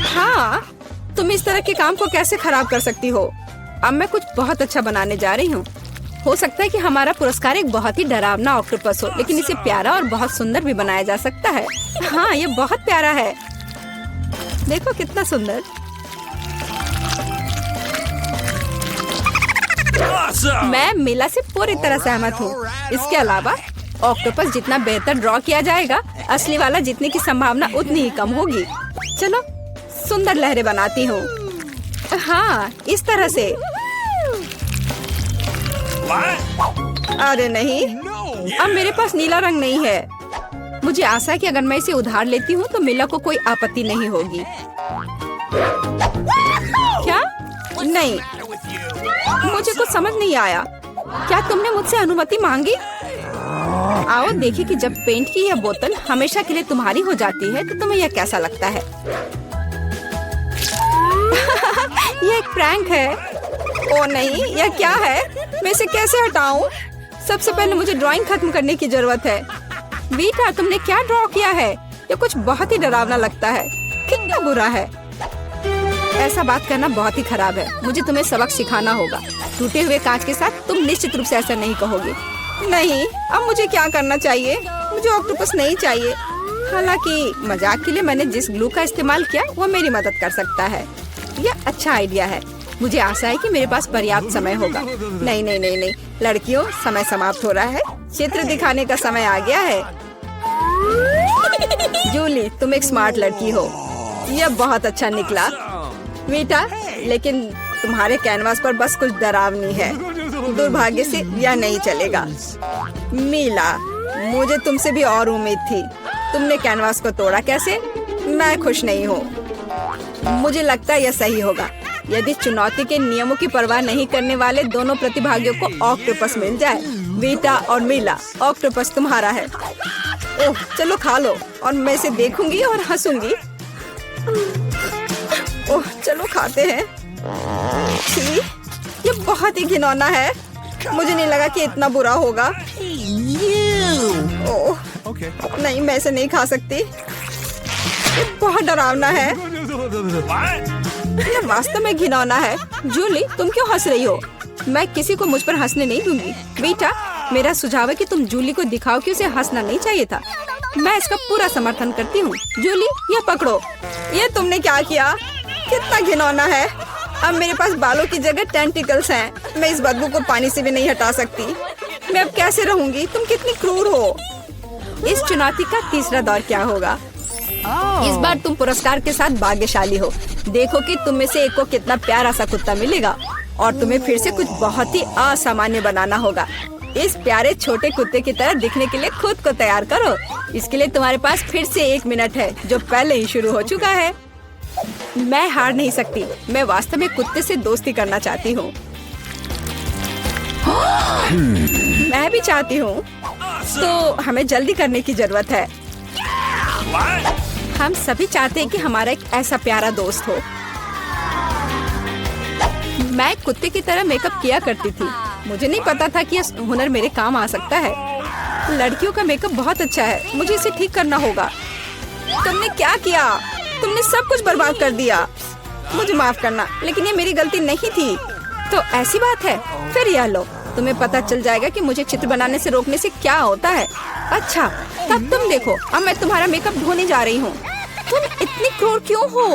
हाँ, तुम इस तरह के काम को कैसे खराब कर सकती हो? अब मैं कुछ बहुत अच्छा बनाने जा रही हूँ। हो सकता है कि हमारा पुरस्कार एक बहुत ही डरावना ऑक्टोपस हो, लेकिन इसे प्यारा और बहुत सुंदर भी बनाया जा सकता है। हाँ, ये बहुत प्यारा है। देखो कितना सुंदर। मैं मीला से पूरी तरह सहमत हूँ। इसके अलावा ऑक्टोपस जितना बेहतर ड्रॉ किया जाएगा, असली वाला जीतने की संभावना उतनी ही कम होगी। चलो सुंदर लहरें बनाती हूँ। हाँ, इस तरह से। अरे नहीं, अब मेरे पास नीला रंग नहीं है। मुझे आशा है कि अगर मैं इसे उधार लेती हूँ तो मीला को कोई आपत्ति नहीं होगी। क्या? नहीं, मुझे कुछ समझ नहीं आया। क्या तुमने मुझसे अनुमति मांगी? आओ देखिए कि जब पेंट की यह बोतल हमेशा के लिए तुम्हारी हो जाती है तो तुम्हें यह कैसा लगता है। यह एक प्रैंक है। ओ नहीं, यह क्या है? मैं इसे कैसे हटाऊं? सबसे पहले मुझे ड्राइंग खत्म करने की जरूरत है। बेटा, तुमने क्या ड्रॉ किया है? ये कुछ बहुत ही डरावना लगता है। कितना बुरा है। ऐसा बात करना बहुत ही खराब है। मुझे तुम्हें सबक सिखाना होगा। टूटे हुए कांच के साथ तुम निश्चित रूप से ऐसा नहीं कहोगे। नहीं, अब मुझे क्या करना चाहिए? मुझे ऑक्टोपस नहीं चाहिए। हालांकि मजाक के लिए मैंने जिस ग्लू का इस्तेमाल किया वो मेरी मदद कर सकता है। यह अच्छा आइडिया है। मुझे आशा है कि मेरे पास पर्याप्त समय होगा। नहीं नहीं नहीं नहीं, लड़कियों, समय समाप्त हो रहा है। चित्र दिखाने का समय आ गया है। जूली, तुम एक स्मार्ट लड़की हो। यह बहुत अच्छा निकला बेटा, लेकिन तुम्हारे कैनवास पर बस कुछ डरावनी है। दुर्भाग्य से यह नहीं चलेगा। मीला, मुझे तुमसे भी और उम्मीद थी। तुमने कैनवास को तोड़ा कैसे? मैं खुश नहीं हूँ। मुझे लगता है यह सही होगा यदि चुनौती के नियमों की परवाह नहीं करने वाले दोनों प्रतिभागियों को ऑक्टोपस मिल जाए। वीटा और मीला, ऑक्टोपस तुम्हारा है। ओह, चलो खा लो और मैं इसे देखूंगी और हंसूंगी। ओह, चलो खाते हैं। छी, ये बहुत ही घिनौना है। मुझे नहीं लगा कि इतना बुरा होगा। ओह, नहीं, मैं इसे नहीं खा सकती। ये बहुत डरावना है। ये वास्तव में घिनौना है। जूली, तुम क्यों हंस रही हो? मैं किसी को मुझ पर हंसने नहीं दूंगी। बेटा, मेरा सुझाव है कि तुम जूली को दिखाओ कि उसे हंसना नहीं चाहिए था। मैं इसका पूरा समर्थन करती हूँ। जूली, ये पकड़ो। ये तुमने क्या किया? कितना घिनौना है। अब मेरे पास बालों की जगह टेंटिकल्स हैं। मैं इस बदबू को पानी से भी नहीं हटा सकती। मैं अब कैसे रहूंगी? तुम कितनी क्रूर हो। इस चुनौती का तीसरा दौर क्या होगा? इस बार तुम पुरस्कार के साथ भाग्यशाली हो। देखो कि तुम में से एक को कितना प्यारा सा कुत्ता मिलेगा और तुम्हें फिर से कुछ बहुत ही असामान्य बनाना होगा। इस प्यारे छोटे कुत्ते की तरह दिखने के लिए खुद को तैयार करो। इसके लिए तुम्हारे पास फिर से 1 मिनट है, जो पहले ही शुरू हो चुका है। मैं हार नहीं सकती। मैं वास्तव में कुत्ते से दोस्ती करना चाहती हूँ। मैं भी चाहती हूँ। तो हमें जल्दी करने की जरूरत है। हम सभी चाहते हैं कि हमारा एक ऐसा प्यारा दोस्त हो। मैं एक कुत्ते की तरह मेकअप किया करती थी। मुझे नहीं पता था कि यह हुनर मेरे काम आ सकता है। लड़कियों का मेकअप बहुत अच्छा है। मुझे इसे ठीक करना होगा। तुमने क्या किया? तुमने सब कुछ बर्बाद कर दिया। मुझे माफ करना, लेकिन ये मेरी गलती नहीं थी। तो ऐसी बात है, फिर यह लो। तुम्हें पता चल जाएगा कि मुझे चित्र बनाने से रोकने से क्या होता है। अच्छा, तब तुम देखो। अब मैं तुम्हारा मेकअप धोने जा रही हूँ। तुम इतनी क्रूर क्यों हो?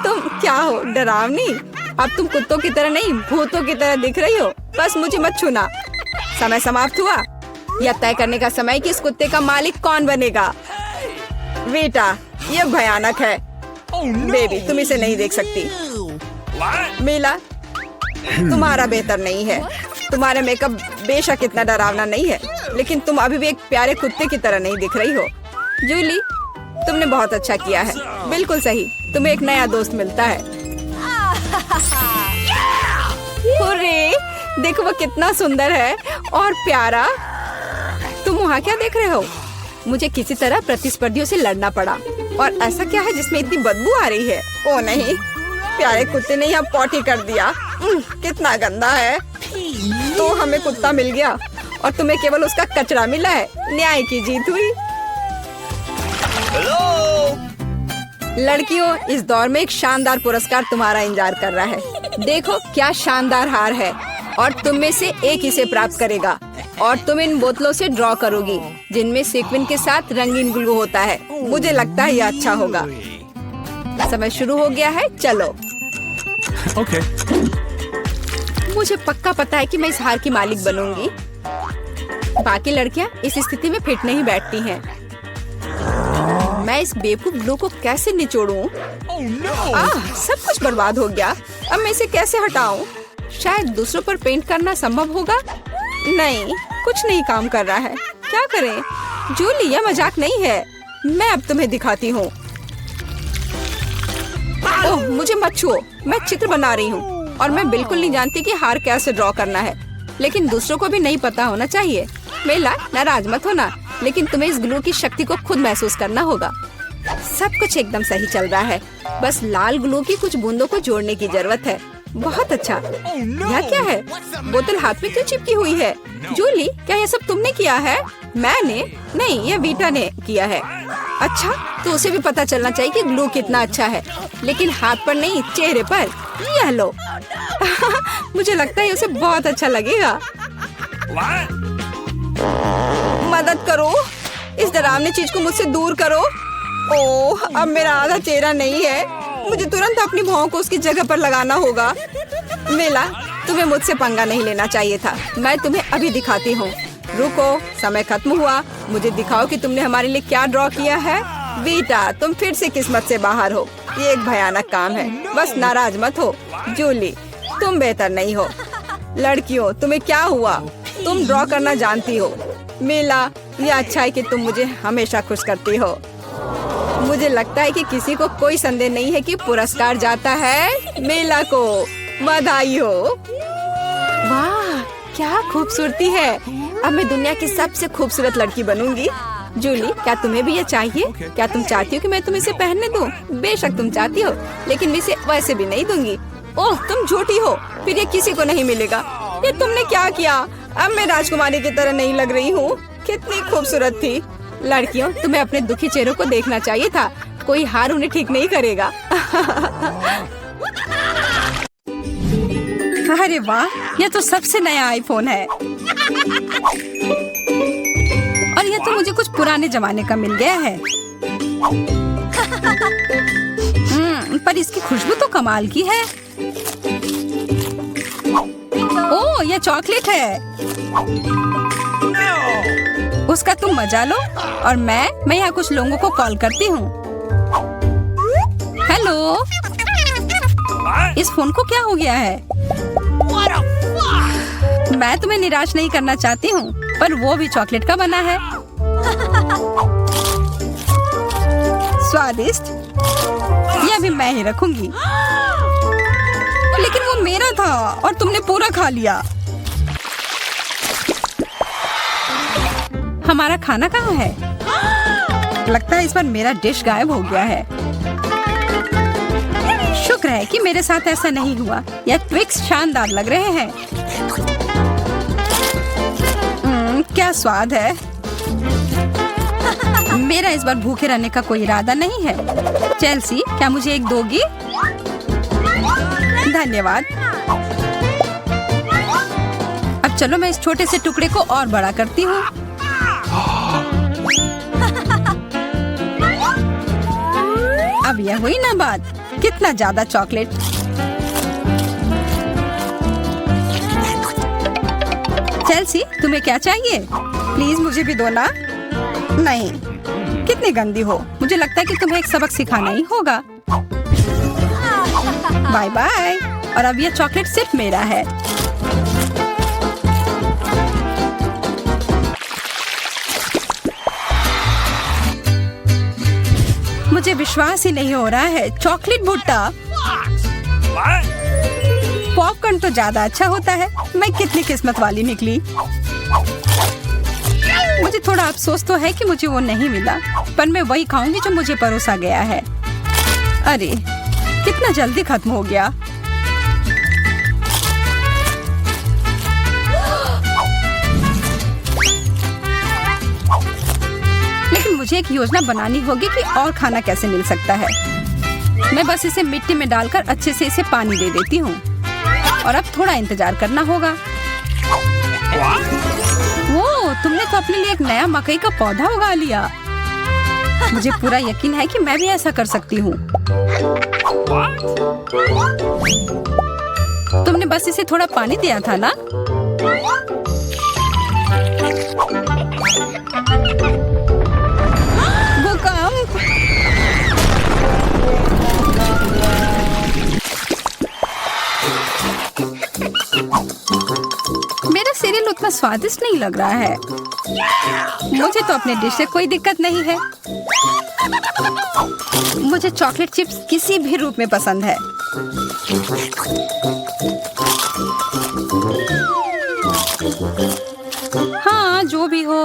तुम क्या हो, डरावनी? अब तुम कुत्तों की तरह नहीं, भूतों की तरह दिख रही हो। बस मुझे मत छूना। समय समाप्त हुआ। यह तय करने का समय कि इस कुत्ते का मालिक कौन बनेगा। बेटा, यह भयानक है। बेबी, तुम इसे नहीं देख सकती। मीला, तुम्हारा बेहतर नहीं है। तुम्हारा मेकअप बेशक इतना डरावना नहीं है, लेकिन तुम अभी भी एक प्यारे कुत्ते की तरह नहीं दिख रही हो। जूली, तुमने बहुत अच्छा किया है। बिल्कुल सही। तुम्हें एक नया दोस्त मिलता है। हुर्रे! देखो वो कितना सुंदर है और प्यारा। तुम वहाँ क्या देख रहे हो? मुझे किसी तरह प्रतिस्पर्धियों से लड़ना पड़ा। और ऐसा क्या है जिसमें इतनी बदबू आ रही है? ओ नहीं, प्यारे कुत्ते ने यहाँ पॉटी कर दिया। कितना गंदा है। तो हमें कुत्ता मिल गया और तुम्हें केवल उसका कचरा मिला है। न्याय की जीत हुई। लड़कियों, इस दौर में एक शानदार पुरस्कार तुम्हारा इंतजार कर रहा है। देखो क्या शानदार हार है और तुम में से एक इसे प्राप्त करेगा। और तुम इन बोतलों से ड्रॉ करोगी जिनमें सीक्वेंस के साथ रंगीन ग्लू होता है। मुझे लगता है यह अच्छा होगा। समय शुरू हो गया है, चलो। Okay. मुझे पक्का पता है कि मैं इस हार की मालिक बनूंगी। बाकी लड़कियां इस स्थिति में फिट नहीं बैठती हैं। मैं इस बेवकूफ ग्लू को कैसे निचोड़ूं? सब कुछ बर्बाद हो गया। अब मैं इसे कैसे हटाऊं? शायद दूसरों पर पेंट करना संभव होगा। नहीं, कुछ नहीं काम कर रहा है। क्या करें? जूली, यह मजाक नहीं है। मैं अब तुम्हें दिखाती हूँ। ओह, मुझे मत छुओ। मैं चित्र बना रही हूँ और मैं बिल्कुल नहीं जानती कि हार कैसे ड्रॉ करना है। लेकिन दूसरों को भी नहीं पता होना चाहिए। मेला, नाराज मत होना, लेकिन तुम्हें इस ग्लू की शक्ति को खुद महसूस करना होगा। सब कुछ एकदम सही चल रहा है। बस लाल ग्लू की कुछ बूंदों को जोड़ने की जरूरत है। बहुत अच्छा। यह क्या है? बोतल हाथ में क्यों चिपकी हुई है? जूली, क्या यह सब तुमने किया है? मैंने नहीं, यह वीटा ने किया है। अच्छा, तो उसे भी पता चलना चाहिए कि ग्लू कितना अच्छा है, लेकिन हाथ पर नहीं, चेहरे पर। यह लो। मुझे लगता है उसे बहुत अच्छा लगेगा। मदद करो, इस डरावनी चीज को मुझसे दूर करो। ओह, अब मेरा आधा चेहरा नहीं है। मुझे तुरंत अपनी भौं को उसकी जगह पर लगाना होगा। मेला, तुम्हें मुझसे पंगा नहीं लेना चाहिए था। मैं तुम्हें अभी दिखाती हूँ। रुको, समय खत्म हुआ। मुझे दिखाओ कि तुमने हमारे लिए क्या ड्रॉ किया है। वीटा, तुम फिर से किस्मत से बाहर हो। ये एक भयानक काम है। बस नाराज मत हो। जूली, तुम बेहतर नहीं हो। लड़कियों, तुम्हें क्या हुआ? तुम ड्रॉ करना जानती हो। मेला, ये अच्छा है कि तुम मुझे हमेशा खुश करती हो। मुझे लगता है कि किसी को कोई संदेह नहीं है कि पुरस्कार जाता है मेला को। बधाई हो। वाह, क्या खूबसूरती है। अब मैं दुनिया की सबसे खूबसूरत लड़की बनूंगी। जूली, क्या तुम्हें भी ये चाहिए? क्या तुम चाहती हो कि मैं तुम्हें इसे पहनने दूं? बेशक तुम चाहती हो, लेकिन मैं इसे वैसे भी नहीं दूंगी। ओह, तुम झूठी हो। फिर ये किसी को नहीं मिलेगा। ये तुमने क्या किया? अब मैं राजकुमारी की तरह नहीं लग रही हूँ। कितनी खूबसूरत थी। लड़कियों, तुम्हें अपने दुखी चेहरों को देखना चाहिए था। कोई हार उन्हें ठीक नहीं करेगा। अरे वाह, यह तो सबसे नया आईफोन है। और यह तो मुझे कुछ पुराने जमाने का मिल गया है। पर इसकी खुशबू तो कमाल की है। ओह, यह चॉकलेट है। उसका तुम मजा लो और मैं यहाँ कुछ लोगों को कॉल करती हूँ। हेलो, इस फोन को क्या हो गया है? मैं तुम्हें निराश नहीं करना चाहती हूँ, पर वो भी चॉकलेट का बना है। स्वादिष्ट। ये अभी मैं ही रखूंगी। लेकिन वो मेरा था और तुमने पूरा खा लिया। हमारा खाना कहाँ है? लगता है इस बार मेरा डिश गायब हो गया है। शुक्र है कि मेरे साथ ऐसा नहीं हुआ। यह ट्विक्स शानदार लग रहे हैं। क्या स्वाद है। मेरा इस बार भूखे रहने का कोई इरादा नहीं है। चेल्सी, क्या मुझे एक दोगी? धन्यवाद। अब चलो मैं इस छोटे से टुकड़े को और बड़ा करती हूँ। अब यह हुई ना बात। कितना ज्यादा चॉकलेट। चेल्सी, तुम्हें क्या चाहिए? प्लीज मुझे भी दो ना। नहीं, कितनी गंदी हो। मुझे लगता है कि तुम्हें एक सबक सिखाना ही होगा। Bye bye. और अब यह चॉकलेट सिर्फ मेरा है। मुझे विश्वास ही नहीं हो रहा है। चॉकलेट भुट्टा। पॉपकॉर्न तो ज्यादा अच्छा होता है। मैं कितनी किस्मत वाली निकली। मुझे थोड़ा अफसोस तो है कि मुझे वो नहीं मिला, पर मैं वही खाऊंगी जो मुझे परोसा गया है। अरे, कितना जल्दी खत्म हो गया। लेकिन मुझे एक योजना बनानी होगी कि और खाना कैसे मिल सकता है। मैं बस इसे मिट्टी में डालकर अच्छे से इसे पानी दे देती हूँ। और अब थोड़ा इंतजार करना होगा। वो, तुमने तो अपने लिए एक नया मकई का पौधा उगा लिया। मुझे पूरा यकीन है कि मैं भी ऐसा कर सकती हूँ। तुमने बस इसे थोड़ा पानी दिया था ना? भूकंप। मेरा सीरियल उतना स्वादिष्ट नहीं लग रहा है। मुझे तो अपने डिश से कोई दिक्कत नहीं है। मुझे चॉकलेट चिप्स किसी भी रूप में पसंद है। हाँ, जो भी हो।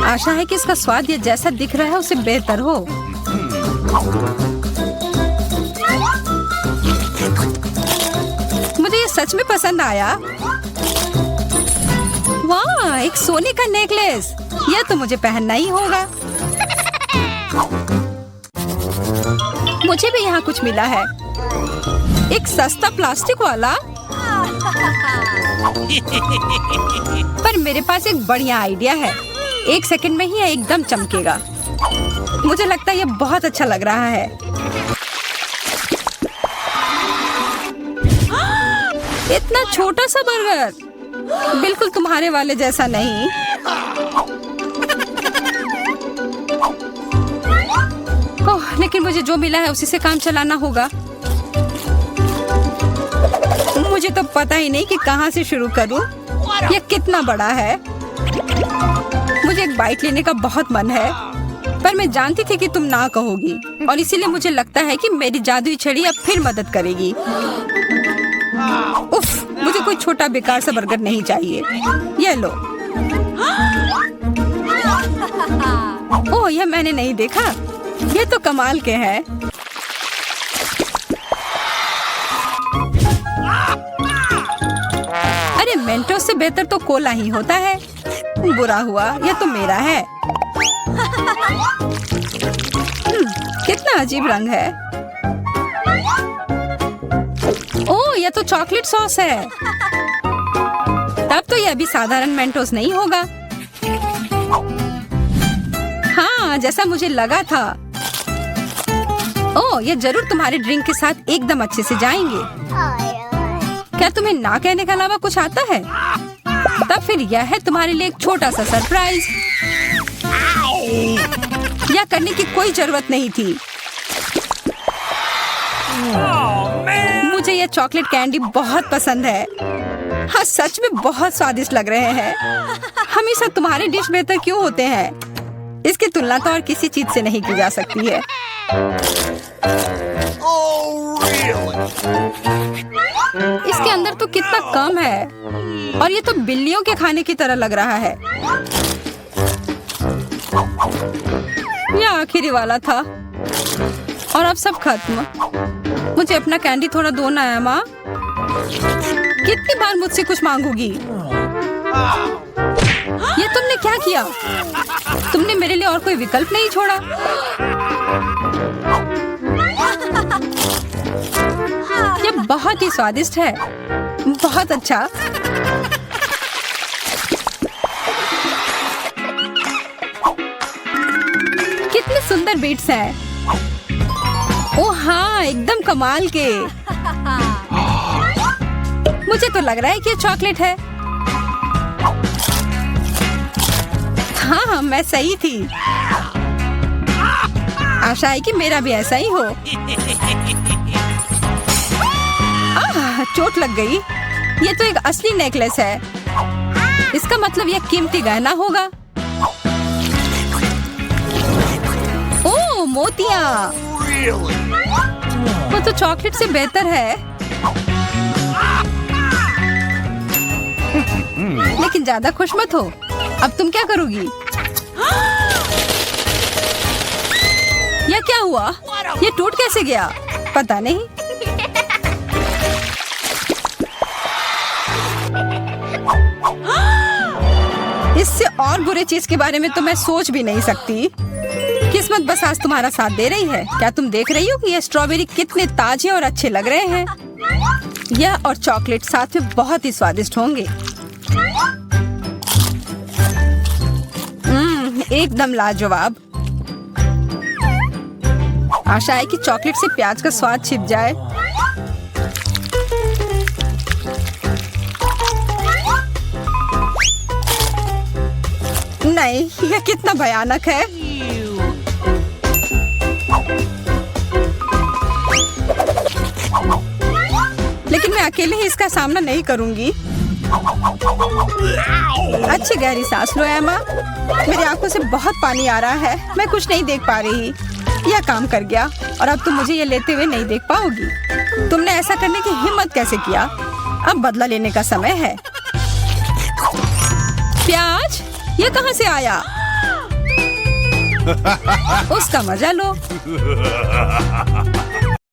आशा है कि इसका स्वाद ये जैसा दिख रहा है उससे बेहतर हो। मुझे ये सच में पसंद आया। वाह, एक सोने का नेकलेस। यह तो मुझे पहनना ही होगा। मुझे भी यहाँ कुछ मिला है। एक सस्ता प्लास्टिक वाला। पर मेरे पास एक बढ़िया आइडिया है। 1 सेकंड में ही यह एकदम चमकेगा। मुझे लगता है यह बहुत अच्छा लग रहा है। इतना छोटा सा बर्गर, बिल्कुल तुम्हारे वाले जैसा नहीं। ओह, लेकिन मुझे जो मिला है उसी से काम चलाना होगा। मुझे तो पता ही नहीं कि कहाँ से शुरू करूं। यह कितना बड़ा है। मुझे एक बाइट लेने का बहुत मन है, पर मैं जानती थी कि तुम ना कहोगी, और इसीलिए मुझे लगता है कि मेरी जादुई छड़ी अब फिर मदद करेगी। उफ, मुझे कोई छोटा बेकार सा बर्गर नहीं चाहिए। ये लो। ओह, यह मैंने नहीं देखा। ये तो कमाल के हैं। अरे, मेंटोस से बेहतर तो कोला ही होता है। बुरा हुआ, यह तो मेरा है। कितना अजीब रंग है। ओह, यह तो चॉकलेट सॉस है। तब तो यह भी साधारण मेंटोस नहीं होगा। हाँ, जैसा मुझे लगा था। ओह, यह जरूर तुम्हारे ड्रिंक के साथ एकदम अच्छे से जाएंगे। क्या तुम्हें ना कहने के अलावा कुछ आता है? तब फिर यह है तुम्हारे लिए एक छोटा सा सरप्राइज। यह करने की कोई जरूरत नहीं थी। मुझे यह चॉकलेट कैंडी बहुत पसंद है। हाँ, सच में बहुत स्वादिष्ट लग रहे हैं। हमेशा तुम्हारे डिश बेहतर क्यों होते हैं? इसकी तुलना तो और किसी चीज से नहीं की जा सकती है। इसके अंदर तो कितना कम है और ये तो बिल्लियों के खाने की तरह लग रहा है। यह आखिरी वाला था और अब सब खत्म। मुझे अपना कैंडी थोड़ा दो ना है माँ। कितनी बार मुझसे कुछ मांगोगी? ये तुमने क्या किया? तुमने मेरे लिए और कोई विकल्प नहीं छोड़ा। ये बहुत ही स्वादिष्ट है। बहुत अच्छा। कितने सुंदर बीट्स हैं। ओह हाँ, एकदम कमाल के। मुझे तो लग रहा है कि ये चॉकलेट है। हाँ, मैं सही थी। आशा है कि मेरा भी ऐसा ही हो। चोट लग गई। ये तो एक असली नेकलेस है। इसका मतलब यह कीमती गहना होगा। ओह, मोतियाँ। वो तो चॉकलेट से बेहतर है। लेकिन ज्यादा खुश मत हो। अब तुम क्या करोगी? यह क्या हुआ? ये टूट कैसे गया? पता नहीं। इससे और बुरे चीज के बारे में तो मैं सोच भी नहीं सकती। किस्मत बस आज तुम्हारा साथ दे रही है। क्या तुम देख रही हो कि ये स्ट्रॉबेरी कितने ताजे और अच्छे लग रहे हैं? यह और चॉकलेट साथ में बहुत ही स्वादिष्ट होंगे। एकदम लाजवाब। आशा है कि चॉकलेट से प्याज का स्वाद छिप जाए। नहीं, यह कितना भयानक है। लेकिन मैं अकेले ही इसका सामना नहीं करूंगी। अच्छी गहरी सांस लो एमा। मेरी आंखों से बहुत पानी आ रहा है। मैं कुछ नहीं देख पा रही। यह काम कर गया और अब तुम मुझे ये लेते हुए नहीं देख पाओगी। तुमने ऐसा करने की हिम्मत कैसे किया? अब बदला लेने का समय है। प्याज, ये कहाँ से आया? उसका मजा लो।